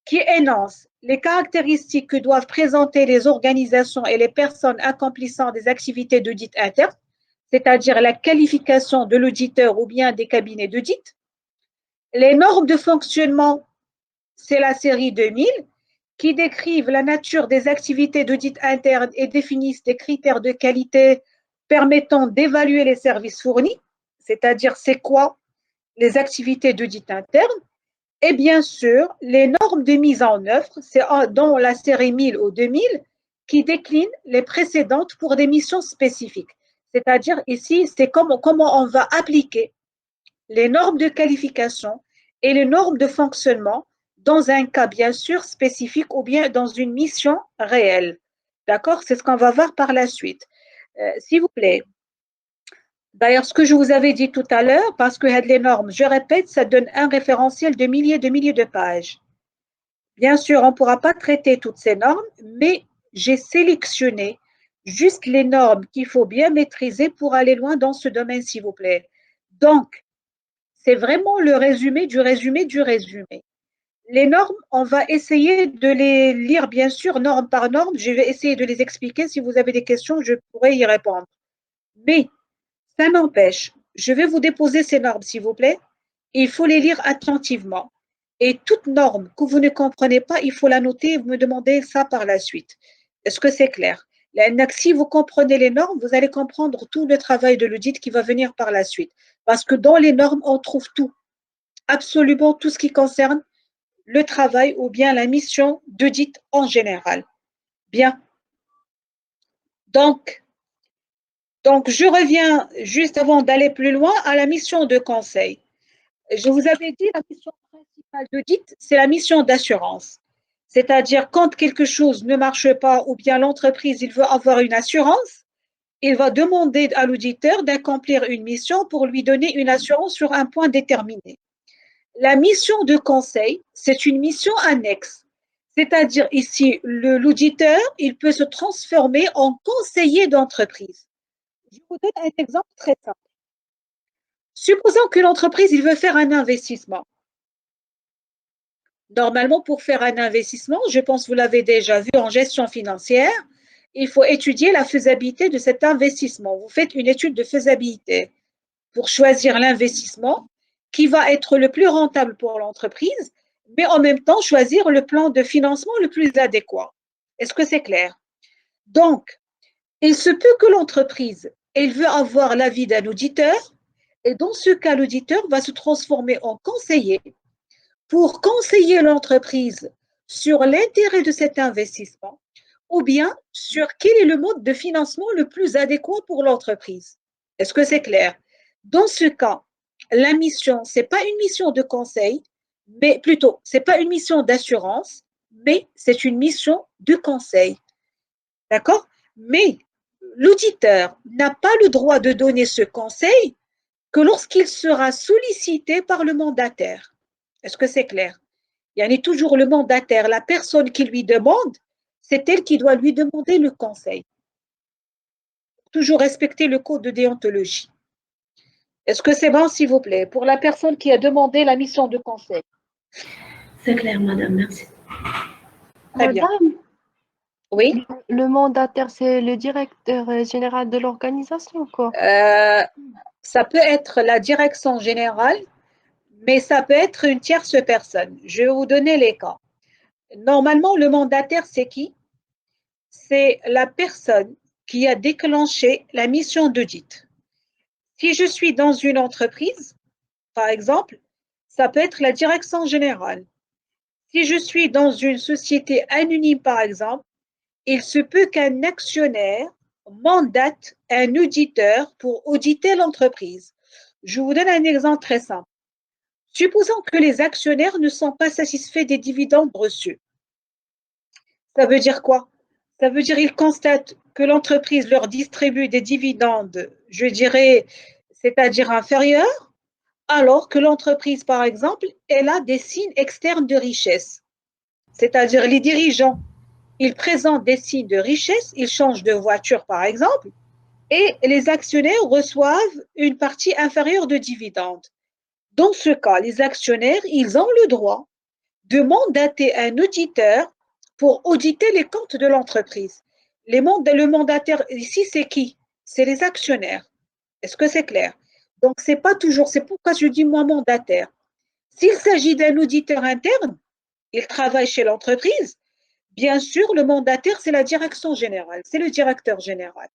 qui énonce les caractéristiques que doivent présenter les organisations et les personnes accomplissant des activités d'audit interne, c'est-à-dire la qualification de l'auditeur ou bien des cabinets d'audit. Les normes de fonctionnement, c'est la série 2000, qui décrivent la nature des activités d'audit interne et définissent des critères de qualité permettant d'évaluer les services fournis, c'est-à-dire c'est quoi les activités d'audit interne et bien sûr les normes de mise en œuvre, c'est dans la série 1000 ou 2000 qui décline les précédentes pour des missions spécifiques. C'est-à-dire ici, c'est comment on va appliquer les normes de qualification et les normes de fonctionnement dans un cas bien sûr spécifique ou bien dans une mission réelle. D'accord? C'est ce qu'on va voir par la suite. S'il vous plaît. D'ailleurs, ce que je vous avais dit tout à l'heure, parce que les normes, je répète, ça donne un référentiel de milliers de pages. Bien sûr, on ne pourra pas traiter toutes ces normes, mais j'ai sélectionné juste les normes qu'il faut bien maîtriser pour aller loin dans ce domaine, s'il vous plaît. Donc, c'est vraiment le résumé du résumé du résumé. Les normes, on va essayer de les lire, bien sûr, norme par norme. Je vais essayer de les expliquer. Si vous avez des questions, je pourrai y répondre. Mais ça n'empêche, je vais vous déposer ces normes, s'il vous plaît. Il faut les lire attentivement. Et toute norme que vous ne comprenez pas, il faut la noter et vous me demandez ça par la suite. Est-ce que c'est clair? Si vous comprenez les normes, vous allez comprendre tout le travail de l'audit qui va venir par la suite. Parce que dans les normes, on trouve tout, absolument tout ce qui concerne le travail ou bien la mission d'audit en général. Bien. Donc, je reviens juste avant d'aller plus loin à la mission de conseil. Je vous avais dit, la mission principale d'audit, c'est la mission d'assurance. C'est-à-dire, quand quelque chose ne marche pas ou bien l'entreprise, il veut avoir une assurance, il va demander à l'auditeur d'accomplir une mission pour lui donner une assurance sur un point déterminé. La mission de conseil, c'est une mission annexe. C'est-à-dire ici, l'auditeur, il peut se transformer en conseiller d'entreprise. Je vous donne un exemple très simple. Supposons que l'entreprise, il veut faire un investissement. Normalement, pour faire un investissement, je pense que vous l'avez déjà vu en gestion financière, il faut étudier la faisabilité de cet investissement. Vous faites une étude de faisabilité pour choisir l'investissement qui va être le plus rentable pour l'entreprise, mais en même temps choisir le plan de financement le plus adéquat. Est-ce que c'est clair? Donc, il se peut que l'entreprise, elle veut avoir l'avis d'un auditeur, et dans ce cas, l'auditeur va se transformer en conseiller pour conseiller l'entreprise sur l'intérêt de cet investissement ou bien sur quel est le mode de financement le plus adéquat pour l'entreprise. Est-ce que c'est clair? Dans ce cas, la mission, ce n'est pas une mission de conseil, mais plutôt, ce n'est pas une mission d'assurance, mais c'est une mission de conseil. D'accord? Mais l'auditeur n'a pas le droit de donner ce conseil que lorsqu'il sera sollicité par le mandataire. Est-ce que c'est clair? Il y en a toujours le mandataire, la personne qui lui demande, c'est elle qui doit lui demander le conseil. Toujours respecter le code de déontologie. Est-ce que c'est bon, s'il vous plaît, pour la personne qui a demandé la mission de conseil? C'est clair, madame, merci. Très bien. Madame, Oui. le mandataire, c'est le directeur général de l'organisation, quoi. Ça peut être la direction générale, mais ça peut être une tierce personne. Je vais vous donner les cas. Normalement, le mandataire, c'est qui? C'est la personne qui a déclenché la mission d'audit. Si je suis dans une entreprise, par exemple, ça peut être la direction générale. Si je suis dans une société anonyme, par exemple, il se peut qu'un actionnaire mandate un auditeur pour auditer l'entreprise. Je vous donne un exemple très simple. Supposons que les actionnaires ne sont pas satisfaits des dividendes reçus. Ça veut dire quoi? Ça veut dire qu'ils constatent que l'entreprise leur distribue des dividendes, je dirais, c'est-à-dire inférieurs, alors que l'entreprise, par exemple, elle a des signes externes de richesse. C'est-à-dire les dirigeants, ils présentent des signes de richesse, ils changent de voiture, par exemple, et les actionnaires reçoivent une partie inférieure de dividendes. Dans ce cas, les actionnaires, ils ont le droit de mandater un auditeur pour auditer les comptes de l'entreprise. Le mandataire ici, c'est qui? C'est les actionnaires. Est-ce que c'est clair? Donc, c'est pas toujours, c'est pourquoi je dis moi mandataire. S'il s'agit d'un auditeur interne, il travaille chez l'entreprise, bien sûr, le mandataire, c'est la direction générale, c'est le directeur général.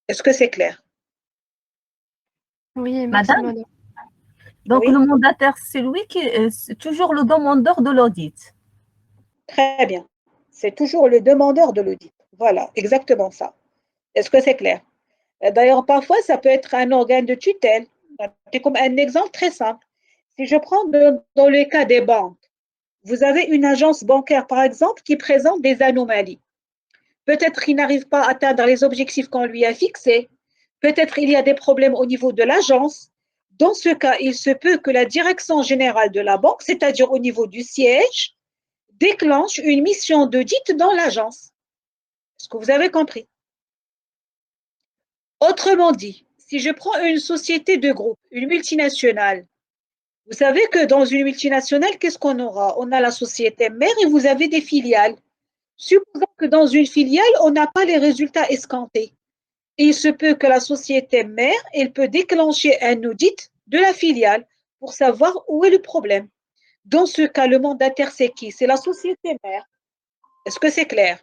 Est-ce que c'est clair? Oui, merci, Madame, Donc, Oui. le mandataire, c'est lui qui est toujours le demandeur de l'audit. Très bien. C'est toujours le demandeur de l'audit. Voilà, exactement ça. Est-ce que c'est clair? D'ailleurs, parfois, ça peut être un organe de tutelle. C'est comme un exemple très simple. Si je prends dans le cas des banques, vous avez une agence bancaire, par exemple, qui présente des anomalies. Peut-être qu'il n'arrive pas à atteindre les objectifs qu'on lui a fixés. Peut-être il y a des problèmes au niveau de l'agence. Dans ce cas, il se peut que la direction générale de la banque, c'est-à-dire au niveau du siège, déclenche une mission d'audit dans l'agence. Est-ce que vous avez compris? Autrement dit, si je prends une société de groupe, une multinationale, vous savez que dans une multinationale, qu'est-ce qu'on aura? On a la société mère et vous avez des filiales. Supposons que dans une filiale, on n'a pas les résultats escomptés. Et il se peut que la société mère, elle peut déclencher un audit de la filiale pour savoir où est le problème. Dans ce cas, le mandataire, c'est qui? C'est la société mère. Est-ce que c'est clair?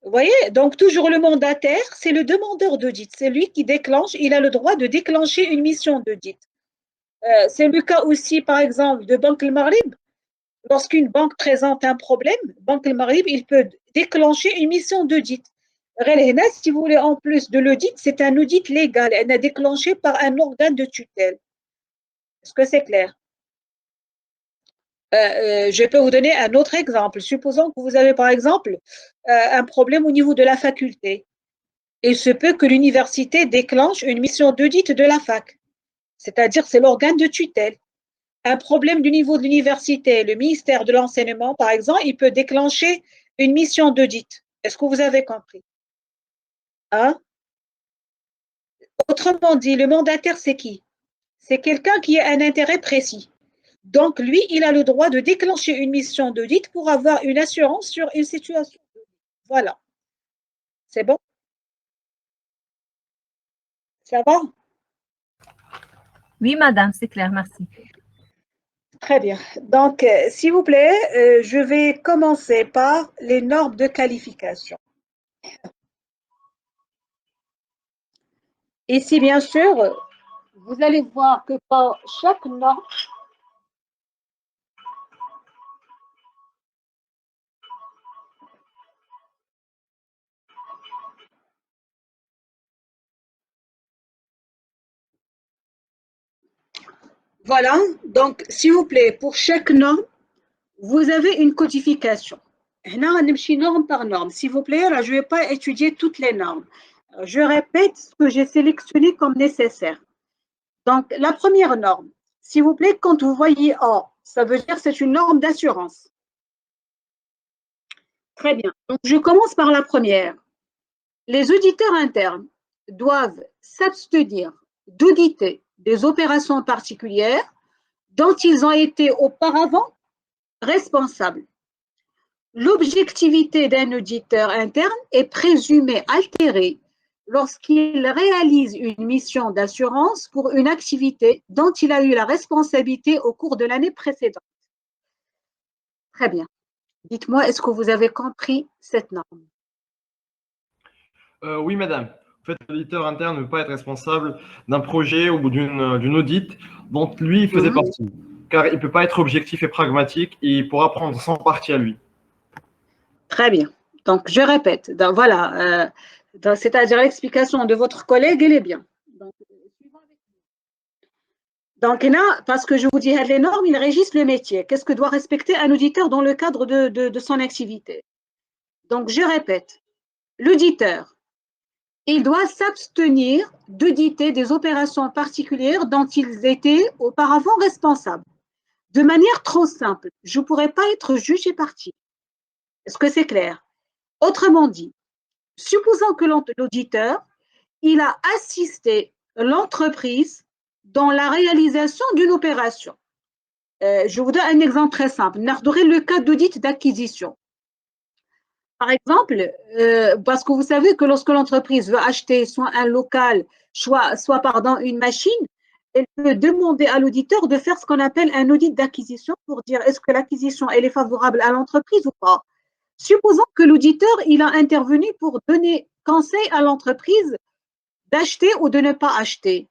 Vous voyez, donc toujours le mandataire, c'est le demandeur d'audit. C'est lui qui déclenche, il a le droit de déclencher une mission d'audit. C'est le cas aussi, par exemple, de Banque El Maghrib. Lorsqu'une banque présente un problème, Banque El Maghrib, il peut déclencher une mission d'audit. Si vous voulez, en plus de l'audit, c'est un audit légal. Elle est déclenché par un organe de tutelle. Est-ce que c'est clair? Je peux vous donner un autre exemple. Supposons que vous avez, par exemple, un problème au niveau de la faculté. Il se peut que l'université déclenche une mission d'audit de la fac, c'est-à-dire c'est l'organe de tutelle. Un problème du niveau de l'université, le ministère de l'enseignement, par exemple, il peut déclencher une mission d'audit. Est-ce que vous avez compris? Hein? Autrement dit, le mandataire, c'est qui? C'est quelqu'un qui a un intérêt précis. Donc, lui, il a le droit de déclencher une mission d'audit pour avoir une assurance sur une situation. Voilà. C'est bon? Ça va? Oui, madame, c'est clair, merci. Très bien. Donc, s'il vous plaît, je vais commencer par les normes de qualification. Ici, bien sûr, vous allez voir que pour chaque norme, voilà, donc s'il vous plaît, pour chaque norme, vous avez une codification. Là, on est norme par norme. S'il vous plaît, là, je ne vais pas étudier toutes les normes. Je répète ce que j'ai sélectionné comme nécessaire. Donc, la première norme, s'il vous plaît, quand vous voyez A, ça veut dire que c'est une norme d'assurance. Très bien. Donc, je commence par la première. Les auditeurs internes doivent s'abstenir d'auditer des opérations particulières dont ils ont été auparavant responsables. L'objectivité d'un auditeur interne est présumée altérée lorsqu'il réalise une mission d'assurance pour une activité dont il a eu la responsabilité au cours de l'année précédente. Très bien. Dites-moi, est-ce que vous avez compris cette norme? Oui, madame. En fait, l'auditeur interne ne peut pas être responsable d'un projet ou d'une audit dont lui faisait partie, car il ne peut pas être objectif et pragmatique et il pourra prendre son parti à lui. Très bien. Donc, je répète. Donc, voilà. C'est-à-dire l'explication de votre collègue, elle est bien. Donc, là, parce que je vous dis, les normes, ils régissent le métier. Qu'est-ce que doit respecter un auditeur dans le cadre de son activité? Donc, je répète. L'auditeur, il doit s'abstenir d'auditer des opérations particulières dont ils étaient auparavant responsables. De manière trop simple, je ne pourrais pas être juge et partie. Est-ce que c'est clair? Autrement dit, supposons que l'auditeur, il a assisté l'entreprise dans la réalisation d'une opération. Je vous donne un exemple très simple. Nous avons le cas d'audit d'acquisition. Par exemple, parce que vous savez que lorsque l'entreprise veut acheter soit un local, soit une machine, elle peut demander à l'auditeur de faire ce qu'on appelle un audit d'acquisition pour dire est-ce que l'acquisition elle est favorable à l'entreprise ou pas. Supposons que l'auditeur il a intervenu pour donner conseil à l'entreprise d'acheter ou de ne pas acheter.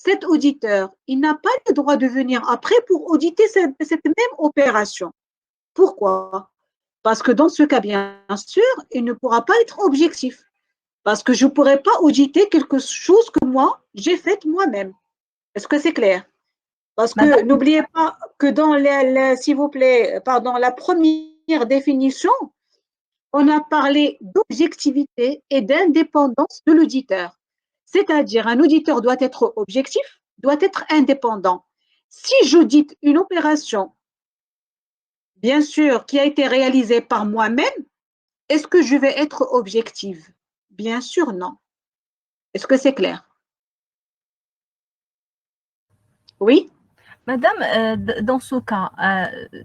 cet auditeur, il n'a pas le droit de venir après pour auditer cette même opération. Pourquoi? Parce que dans ce cas, bien sûr, il ne pourra pas être objectif. Parce que je ne pourrais pas auditer quelque chose que moi, j'ai fait moi-même. Est-ce que c'est clair? Parce que n'oubliez pas que dans s'il vous plaît, pardon, la première définition, on a parlé d'objectivité et d'indépendance de l'auditeur. C'est-à-dire, un auditeur doit être objectif, doit être indépendant. Si j'audite une opération, bien sûr, qui a été réalisée par moi-même, est-ce que je vais être objective? Bien sûr, non. Est-ce que c'est clair? Oui? Madame, dans ce cas,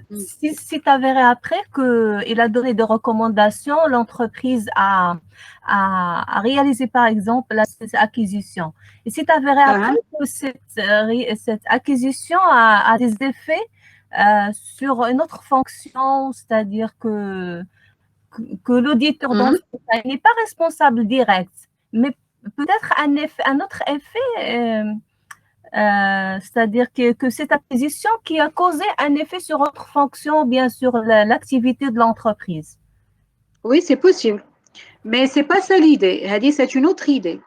si tu avéré après qu'il a donné des recommandations, l'entreprise a réalisé par exemple cette acquisition, et si tu avéré après que cette acquisition a des effets sur une autre fonction, c'est-à-dire que l'auditeur dans ce cas n'est pas responsable direct, mais peut-être un autre effet. C'est-à-dire que cette acquisition qui a causé un effet sur votre fonction, bien sûr, l'activité de l'entreprise. Oui, c'est possible. Mais ce n'est pas ça l'idée. C'est une autre idée.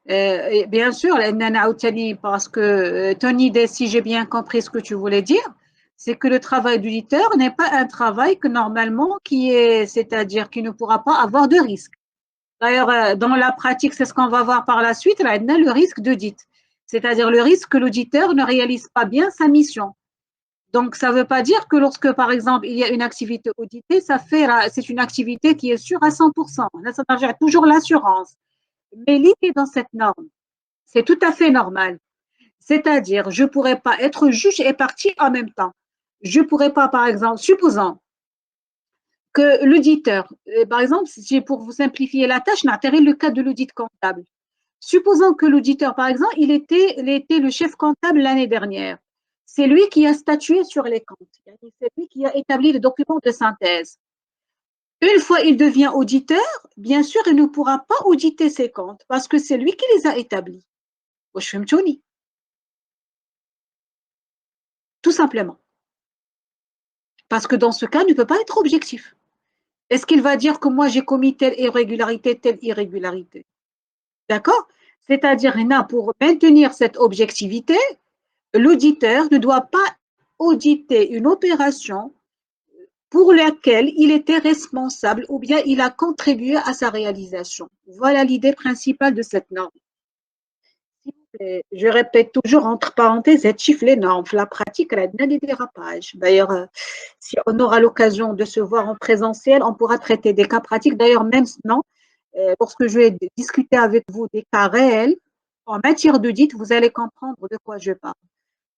Bien sûr, parce que ton idée, si j'ai bien compris ce que tu voulais dire, c'est que le travail d'auditeur n'est pas un travail que normalement c'est-à-dire qu'il ne pourra pas avoir de risque. D'ailleurs, dans la pratique, c'est ce qu'on va voir par la suite, là, on a le risque d'audit. C'est-à-dire le risque que l'auditeur ne réalise pas bien sa mission. Donc, ça ne veut pas dire que lorsque, par exemple, il y a une activité auditée, c'est une activité qui est sûre à 100%. Là, ça veut dire toujours l'assurance. Mais l'idée dans cette norme, c'est tout à fait normal. C'est-à-dire, je ne pourrais pas être juge et partie en même temps. Je ne pourrais pas, par exemple, supposons que l'auditeur, par exemple, pour vous simplifier la tâche, n'atterrit le cas de l'audit comptable. Supposons que l'auditeur, par exemple, il était le chef comptable l'année dernière. C'est lui qui a statué sur les comptes. C'est lui qui a établi les documents de synthèse. Une fois il devient auditeur, bien sûr, il ne pourra pas auditer ses comptes parce que c'est lui qui les a établis. Tout simplement. Parce que dans ce cas, il ne peut pas être objectif. Est-ce qu'il va dire que moi, j'ai commis telle irrégularité? D'accord? C'est-à-dire, pour maintenir cette objectivité, l'auditeur ne doit pas auditer une opération pour laquelle il était responsable ou bien il a contribué à sa réalisation. Voilà l'idée principale de cette norme. Je répète toujours entre parenthèses, cette chiffre les normes. La pratique, elle a des dérapages. D'ailleurs, si on aura l'occasion de se voir en présentiel, on pourra traiter des cas pratiques. D'ailleurs, même non, lorsque je vais discuter avec vous des cas réels, en matière d'audit, vous allez comprendre de quoi je parle.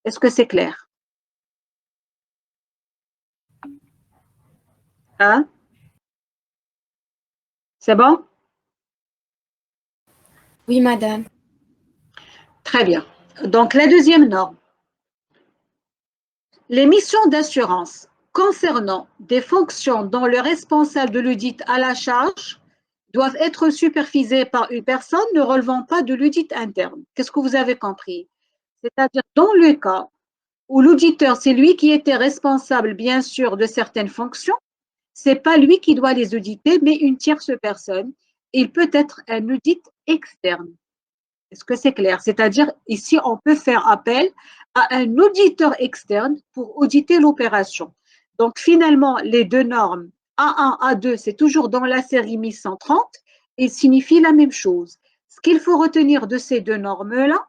Est-ce que c'est clair? Hein? C'est bon? Oui, madame. Très bien. Donc, la deuxième norme. Les missions d'assurance concernant des fonctions dont le responsable de l'audit a la charge doivent être supervisées par une personne ne relevant pas de l'audit interne. Qu'est-ce que vous avez compris? C'est-à-dire, dans le cas où l'auditeur, c'est lui qui était responsable, bien sûr, de certaines fonctions, ce n'est pas lui qui doit les auditer, mais une tierce personne. Il peut être un audit externe. Est-ce que c'est clair? C'est-à-dire, ici, on peut faire appel à un auditeur externe pour auditer l'opération. Donc, finalement, les deux normes, A1, A2, c'est toujours dans la série 1130, et signifient la même chose. Ce qu'il faut retenir de ces deux normes-là,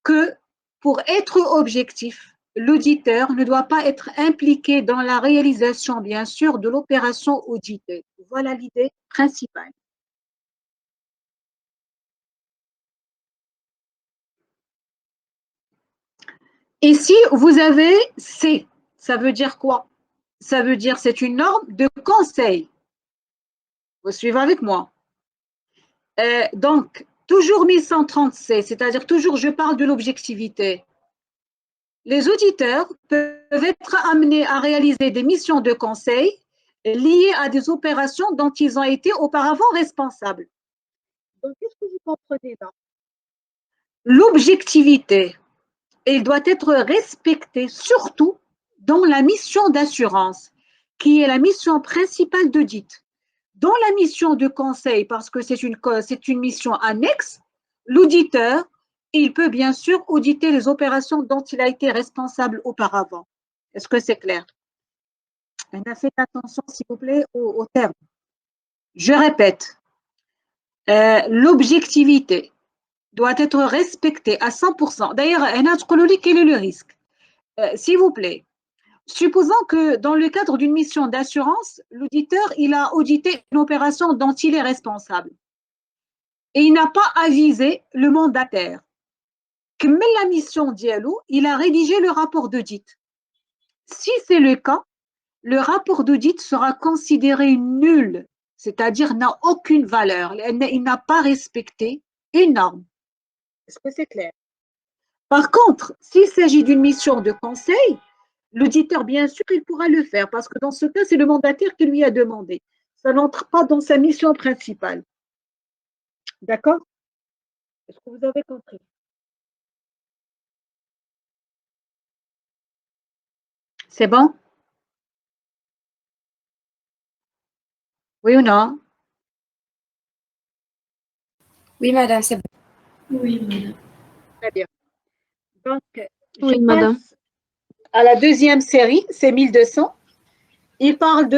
que pour être objectif, l'auditeur ne doit pas être impliqué dans la réalisation, bien sûr, de l'opération auditée. Voilà l'idée principale. Ici, vous avez C. Ça veut dire quoi? Ça veut dire c'est une norme de conseil. Vous suivez avec moi? Donc, toujours 1130C, c'est-à-dire toujours je parle de l'objectivité. Les auditeurs peuvent être amenés à réaliser des missions de conseil liées à des opérations dont ils ont été auparavant responsables. Donc, qu'est-ce que vous comprenez là? L'objectivité et il doit être respecté, surtout dans la mission d'assurance, qui est la mission principale d'audit. Dans la mission de conseil, parce que c'est une mission annexe, l'auditeur, il peut bien sûr auditer les opérations dont il a été responsable auparavant. Est-ce que c'est clair? Faites attention, s'il vous plaît, aux termes. Je répète, l'objectivité doit être respectée à 100%. D'ailleurs, quel est le risque? S'il vous plaît, supposons que dans le cadre d'une mission d'assurance, l'auditeur, il a audité une opération dont il est responsable et il n'a pas avisé le mandataire. Comme la mission Diallo, il a rédigé le rapport d'audit. Si c'est le cas, le rapport d'audit sera considéré nul, c'est-à-dire n'a aucune valeur. Il n'a pas respecté une norme. Est-ce que c'est clair? Par contre, s'il s'agit d'une mission de conseil, l'auditeur, bien sûr, il pourra le faire parce que dans ce cas, c'est le mandataire qui lui a demandé. Ça n'entre pas dans sa mission principale. D'accord? Est-ce que vous avez compris? C'est bon? Oui ou non? Oui, madame, c'est bon. Oui, madame. Très bien. Donc, Oui, je madame. passe à la deuxième série, c'est 1200. Il parle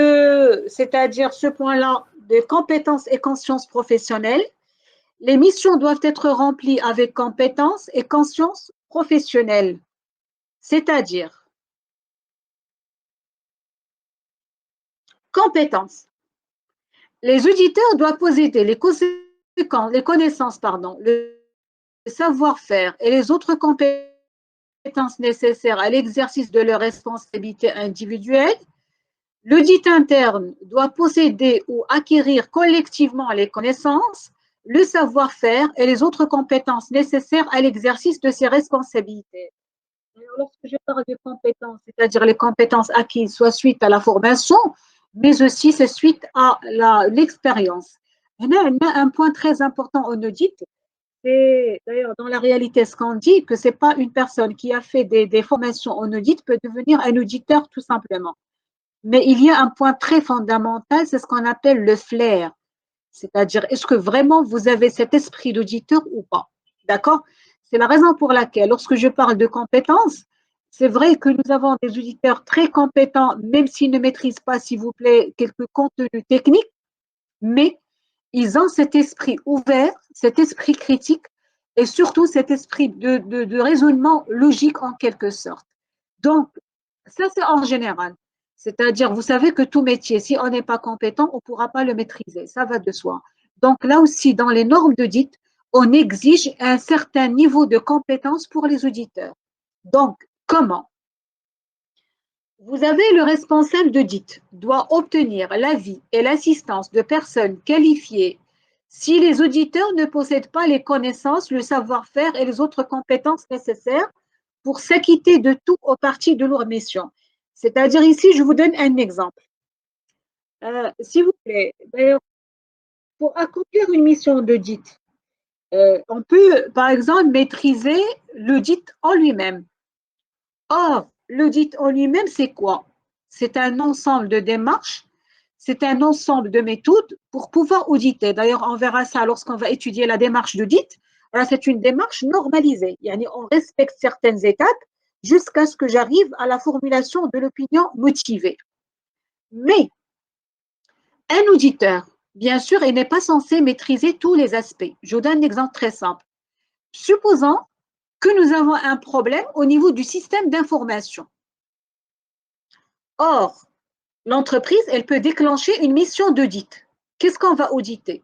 c'est-à-dire ce point-là, de compétences et conscience professionnelle. Les missions doivent être remplies avec compétences et conscience professionnelle. C'est-à-dire, compétences. Les auditeurs doivent posséder les connaissances, le savoir-faire et les autres compétences nécessaires à l'exercice de leurs responsabilités individuelles. L'audit interne doit posséder ou acquérir collectivement les connaissances, le savoir-faire et les autres compétences nécessaires à l'exercice de ses responsabilités. Alors, lorsque je parle de compétences, c'est-à-dire les compétences acquises, soit suite à la formation, mais aussi c'est suite à l'expérience. On a un point très important en audit, c'est d'ailleurs dans la réalité ce qu'on dit, que ce n'est pas une personne qui a fait des formations en audit peut devenir un auditeur tout simplement. Mais il y a un point très fondamental, c'est ce qu'on appelle le flair. C'est-à-dire, est-ce que vraiment vous avez cet esprit d'auditeur ou pas? D'accord? C'est la raison pour laquelle, lorsque je parle de compétences, c'est vrai que nous avons des auditeurs très compétents, même s'ils ne maîtrisent pas, s'il vous plaît, quelques contenus techniques, mais ils ont cet esprit ouvert, cet esprit critique et surtout cet esprit de raisonnement logique en quelque sorte. Donc, ça, c'est en général. C'est-à-dire, vous savez que tout métier, si on n'est pas compétent, on ne pourra pas le maîtriser. Ça va de soi. Donc, là aussi, dans les normes d'audit, on exige un certain niveau de compétence pour les auditeurs. Donc, comment? Vous avez le responsable d'audit doit obtenir l'avis et l'assistance de personnes qualifiées si les auditeurs ne possèdent pas les connaissances, le savoir-faire et les autres compétences nécessaires pour s'acquitter de tout au parti de leur mission. C'est-à-dire ici, je vous donne un exemple. S'il vous plaît, d'ailleurs, pour accomplir une mission d'audit, on peut, par exemple, maîtriser l'audit en lui-même. Or, l'audit en lui-même, c'est quoi? C'est un ensemble de démarches, c'est un ensemble de méthodes pour pouvoir auditer. D'ailleurs, on verra ça lorsqu'on va étudier la démarche d'audit. Alors, c'est une démarche normalisée. On respecte certaines étapes jusqu'à ce que j'arrive à la formulation de l'opinion motivée. Mais un auditeur, bien sûr, il n'est pas censé maîtriser tous les aspects. Je vous donne un exemple très simple. Supposons que nous avons un problème au niveau du système d'information. Or, l'entreprise, elle peut déclencher une mission d'audit. Qu'est-ce qu'on va auditer?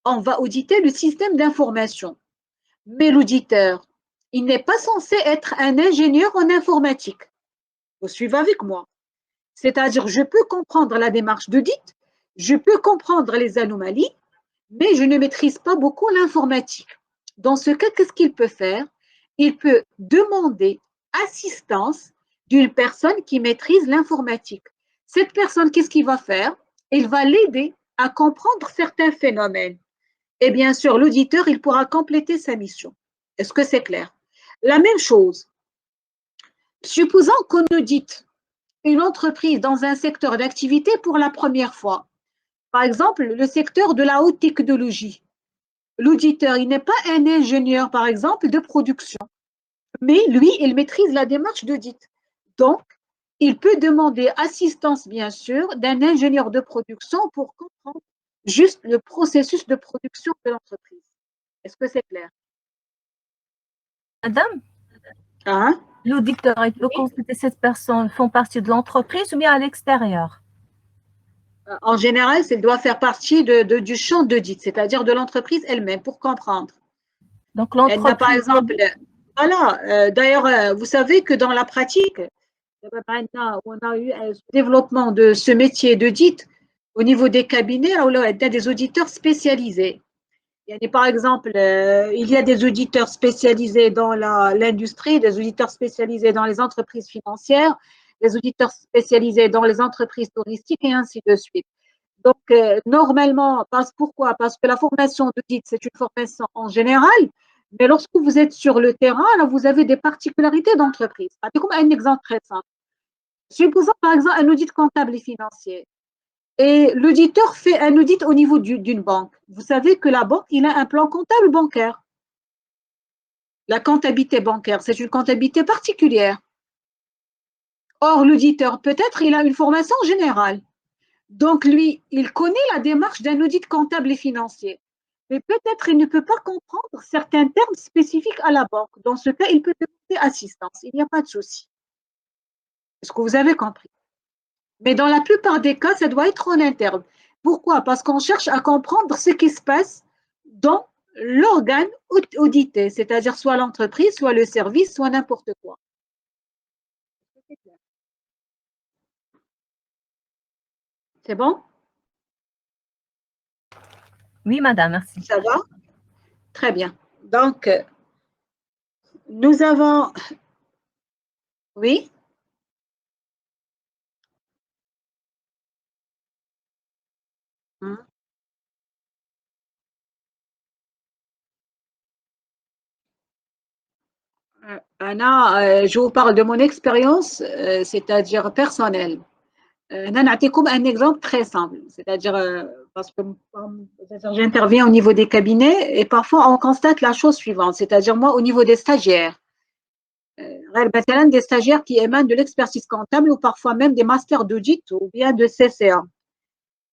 On va auditer le système d'information. Mais l'auditeur, il n'est pas censé être un ingénieur en informatique. Vous suivez avec moi? C'est-à-dire, je peux comprendre la démarche d'audit, je peux comprendre les anomalies, mais je ne maîtrise pas beaucoup l'informatique. Dans ce cas, qu'est-ce qu'il peut faire? Il peut demander assistance d'une personne qui maîtrise l'informatique. Cette personne, qu'est-ce qu'il va faire? Il va l'aider à comprendre certains phénomènes. Et bien sûr, l'auditeur, il pourra compléter sa mission. Est-ce que c'est clair? La même chose, Supposons qu'on audite une entreprise dans un secteur d'activité pour la première fois. Par exemple, le secteur de la haute technologie. L'auditeur, il n'est pas un ingénieur, par exemple, de production, mais lui, il maîtrise la démarche d'audit. Donc, il peut demander assistance, bien sûr, d'un ingénieur de production pour comprendre juste le processus de production de l'entreprise. Est-ce que c'est clair? Madame, Hein? l'auditeur, il peut consulter cette personne font partie de l'entreprise ou bien à l'extérieur? En général, elle doit faire partie du champ d'audit, c'est-à-dire de l'entreprise elle-même, pour comprendre. Donc, Elle n'a, par l'entreprise. exemple, voilà, d'ailleurs, vous savez que dans la pratique, on a eu un développement de ce métier d'audit au niveau des cabinets, où il y a des auditeurs spécialisés. Par exemple, il y a des auditeurs spécialisés dans l'industrie, des auditeurs spécialisés dans les entreprises financières, des auditeurs spécialisés dans les entreprises touristiques et ainsi de suite. Donc, normalement, pourquoi? Parce que la formation d'audit, c'est une formation en général, mais lorsque vous êtes sur le terrain, là, vous avez des particularités d'entreprise. C'est comme un exemple très simple. Supposons par exemple un audit comptable et financier. Et l'auditeur fait un audit au niveau d'une banque. Vous savez que la banque, il a un plan comptable bancaire. La comptabilité bancaire, c'est une comptabilité particulière. Or, l'auditeur, peut-être, il a une formation générale. Donc, lui, il connaît la démarche d'un audit comptable et financier. Mais peut-être il ne peut pas comprendre certains termes spécifiques à la banque. Dans ce cas, il peut demander assistance. Il n'y a pas de souci. Est-ce que vous avez compris? Mais dans la plupart des cas, ça doit être en interne. Pourquoi? Parce qu'on cherche à comprendre ce qui se passe dans l'organe audité, c'est-à-dire soit l'entreprise, soit le service, soit n'importe quoi. C'est bon? Oui, madame, merci. Ça va? Très bien. Donc, nous avons... Oui? Anna, je vous parle de mon expérience, c'est-à-dire personnelle. Comme un exemple très simple, c'est-à-dire parce que j'interviens au niveau des cabinets et parfois on constate la chose suivante, c'est-à-dire moi au niveau des stagiaires, des stagiaires qui émanent de l'expertise comptable ou parfois même des masters d'audit ou bien de CCA.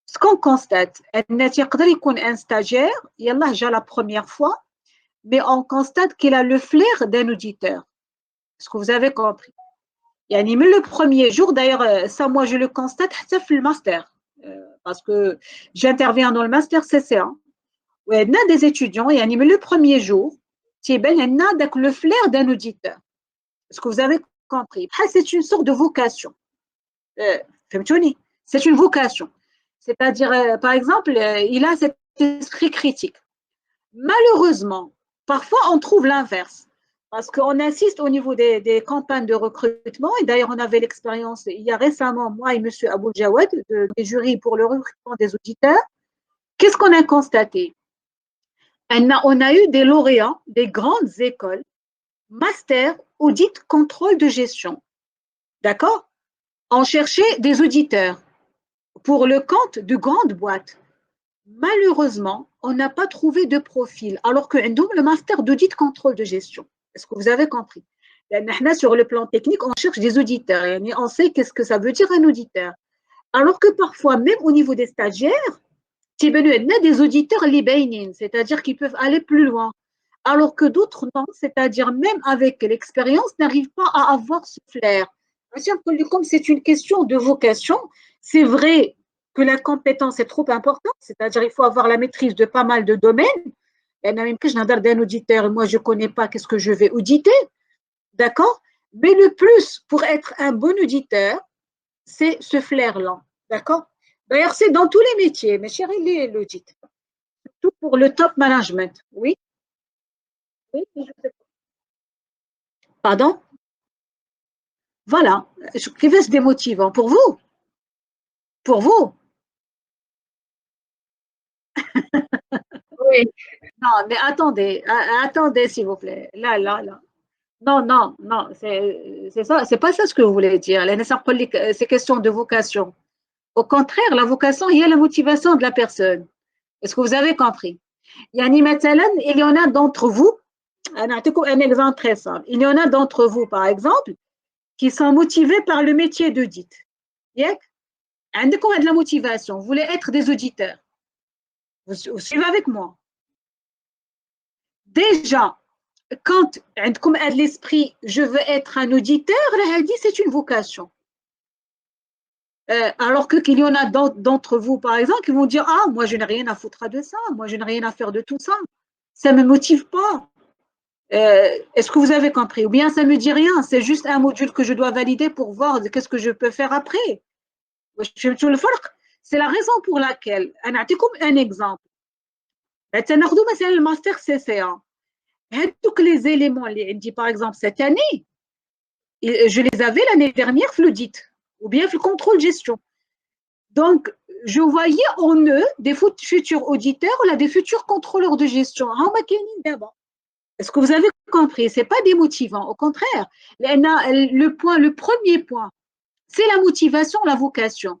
Ce qu'on constate, un stagiaire, yallah, déjà la première fois, mais on constate qu'il a le flair d'un auditeur. Est-ce que vous avez compris? Mais le premier jour, d'ailleurs, ça, moi, je le constate, ça fait le master, parce que j'interviens dans le master CCA. Il y a des étudiants, mais le premier jour, il y a le flair d'un auditeur. Est-ce que vous avez compris? C'est une sorte de vocation. C'est une vocation. C'est-à-dire, par exemple, il a cet esprit critique. Malheureusement, parfois, on trouve l'inverse. Parce qu'on assiste au niveau des campagnes de recrutement, et d'ailleurs, on avait l'expérience il y a récemment, moi et M. Abou Jawad, des jurys pour le recrutement des auditeurs. Qu'est-ce qu'on a constaté? On a eu des lauréats des grandes écoles, master, audit, contrôle de gestion. D'accord? On cherchait des auditeurs pour le compte de grandes boîtes. Malheureusement, on n'a pas trouvé de profil, alors que le master d'audit contrôle de gestion. Est-ce que vous avez compris? Sur le plan technique, on cherche des auditeurs. On sait qu'est-ce que ça veut dire un auditeur. Alors que parfois, même au niveau des stagiaires, il y a des auditeurs libéinines, c'est-à-dire qu'ils peuvent aller plus loin. Alors que d'autres non, c'est-à-dire même avec l'expérience, n'arrivent pas à avoir ce flair. Comme c'est une question de vocation, c'est vrai que la compétence est trop importante, c'est-à-dire il faut avoir la maîtrise de pas mal de domaines. Même que je n'ai d'un auditeur, moi je ne connais pas qu'est-ce que je vais auditer, d'accord? Mais le plus pour être un bon auditeur, c'est ce flair-là, d'accord? D'ailleurs, c'est dans tous les métiers, mes chéris, l'audit. Surtout pour le top management, oui? Oui, je sais pas. Pardon? Voilà, qui va se démotivant pour vous? Pour vous? Oui. Non, mais attendez, attendez, s'il vous plaît. Là. Non, c'est ça, c'est pas ça ce que vous voulez dire. C'est question de vocation. Au contraire, la vocation, il y a la motivation de la personne. Est-ce que vous avez compris? Yani, مثلاً, il y en a d'entre vous, un exemple très simple. Il y en a d'entre vous, par exemple, qui sont motivés par le métier d'audit. عندكم de la motivation, vous voulez être des auditeurs. Vous suivez avec moi. Déjà, quand عندكم de l'esprit, je veux être un auditeur, c'est une vocation. Alors qu'il y en a d'entre vous, par exemple, qui vont dire, ah, moi, je n'ai rien à foutre de ça, moi, je n'ai rien à faire de tout ça, ça ne me motive pas. Est-ce que vous avez compris? Ou bien ça ne me dit rien, c'est juste un module que je dois valider pour voir qu'est-ce que je peux faire après. C'est la raison pour laquelle, comme un exemple, le master CCA, tous les éléments, par exemple, cette année, je les avais l'année dernière, l'audit, ou bien le contrôle gestion. Donc, je voyais en eux des futurs auditeurs ou là, des futurs contrôleurs de gestion. Est-ce que vous avez compris? Ce n'est pas démotivant, au contraire. Le premier point, c'est la motivation, la vocation.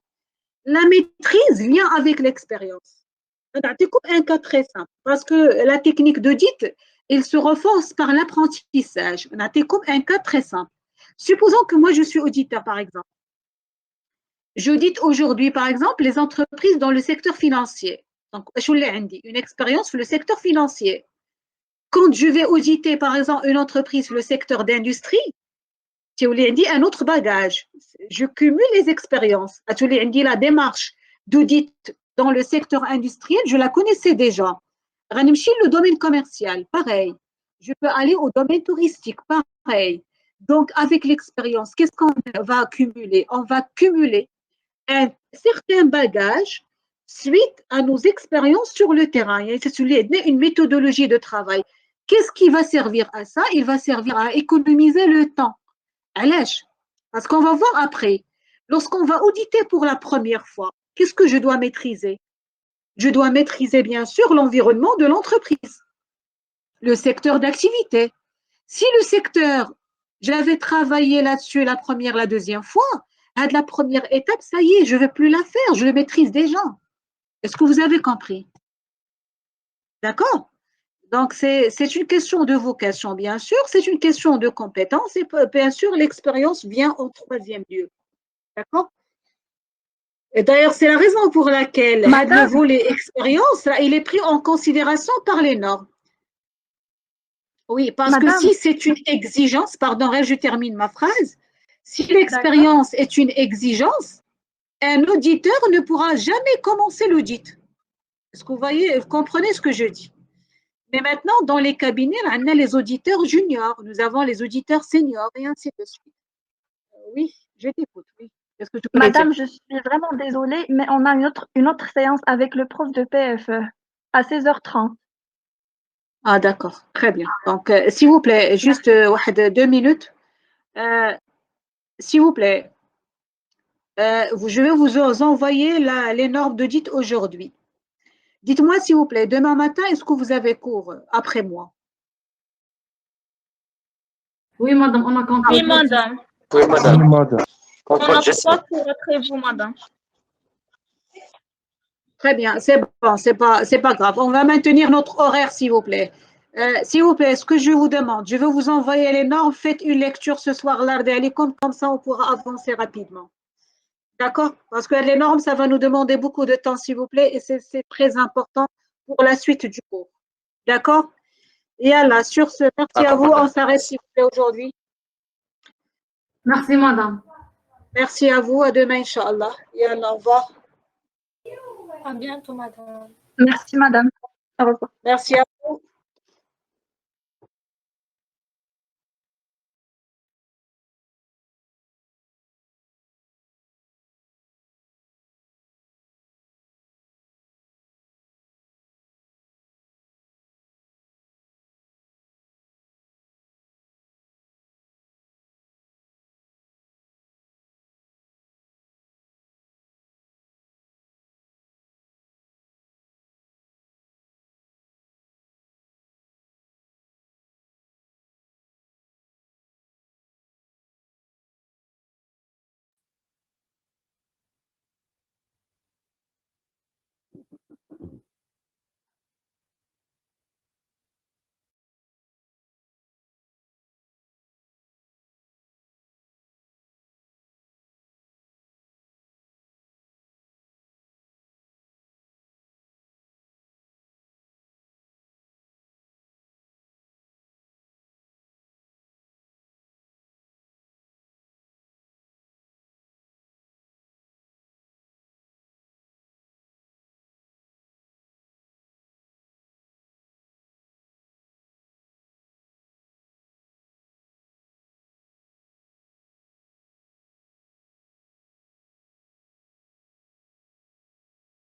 La maîtrise vient avec l'expérience. Un cas très simple, parce que la technique d'audit, elle se renforce par l'apprentissage. Un cas très simple. Supposons que moi, je suis auditeur, par exemple. J'audite aujourd'hui, par exemple, les entreprises dans le secteur financier. Donc, une expérience sur le secteur financier. Quand je vais auditer, par exemple, une entreprise sur le secteur d'industrie, un autre bagage. Je cumule les expériences. La démarche d'audit dans le secteur industriel, je la connaissais déjà. Le domaine commercial, pareil. Je peux aller au domaine touristique, pareil. Donc, avec l'expérience, qu'est-ce qu'on va cumuler? On va cumuler un certain bagage suite à nos expériences sur le terrain. C'est une méthodologie de travail. Qu'est-ce qui va servir à ça? Il va servir à économiser le temps. Parce qu'on va voir après, lorsqu'on va auditer pour la première fois, qu'est-ce que je dois maîtriser? Je dois maîtriser bien sûr l'environnement de l'entreprise, le secteur d'activité. Si le secteur, j'avais travaillé là-dessus la première, la deuxième fois, à la première étape, ça y est, je ne vais plus la faire, je le maîtrise déjà. Est-ce que vous avez compris? D'accord? Donc, c'est une question de vocation, bien sûr, c'est une question de compétence et bien sûr, l'expérience vient en troisième lieu. D'accord? Et d'ailleurs, c'est la raison pour laquelle le volet expérience, il est pris en considération par les normes. Oui, parce que si c'est une exigence, pardon, je termine ma phrase, si l'expérience est une exigence, un auditeur ne pourra jamais commencer l'audit. Est-ce que vous comprenez ce que je dis? Mais maintenant, dans les cabinets, on a les auditeurs juniors, nous avons les auditeurs seniors et ainsi de suite. Oui, je t'écoute, oui. Qu'est-ce que tu peux Madame, dire? je suis vraiment désolée, mais on a une autre séance avec le prof de PFE à 16h30. Ah, d'accord, très bien. Donc, s'il vous plaît, juste 2 minutes. S'il vous plaît, je vais vous envoyer les normes d'audit aujourd'hui. Dites-moi, s'il vous plaît, demain matin, est-ce que vous avez cours après moi? Oui, madame, on a compris. Oui, madame. Oui, madame. On n'a pas cours après vous, madame. Très bien, c'est bon, c'est pas grave. On va maintenir notre horaire, s'il vous plaît. S'il vous plaît, ce que je vous demande, je vais vous envoyer les normes. Faites une lecture ce soir-là, comme ça on pourra avancer rapidement. D'accord? Parce que les normes, ça va nous demander beaucoup de temps, s'il vous plaît, et c'est très important pour la suite du cours. D'accord? Et là, sur ce, merci à vous. On s'arrête, s'il vous plaît, aujourd'hui. Merci, madame. Merci à vous. À demain, Inch'Allah. Et au revoir. À bientôt, madame. Merci, madame. Au revoir. Merci à vous.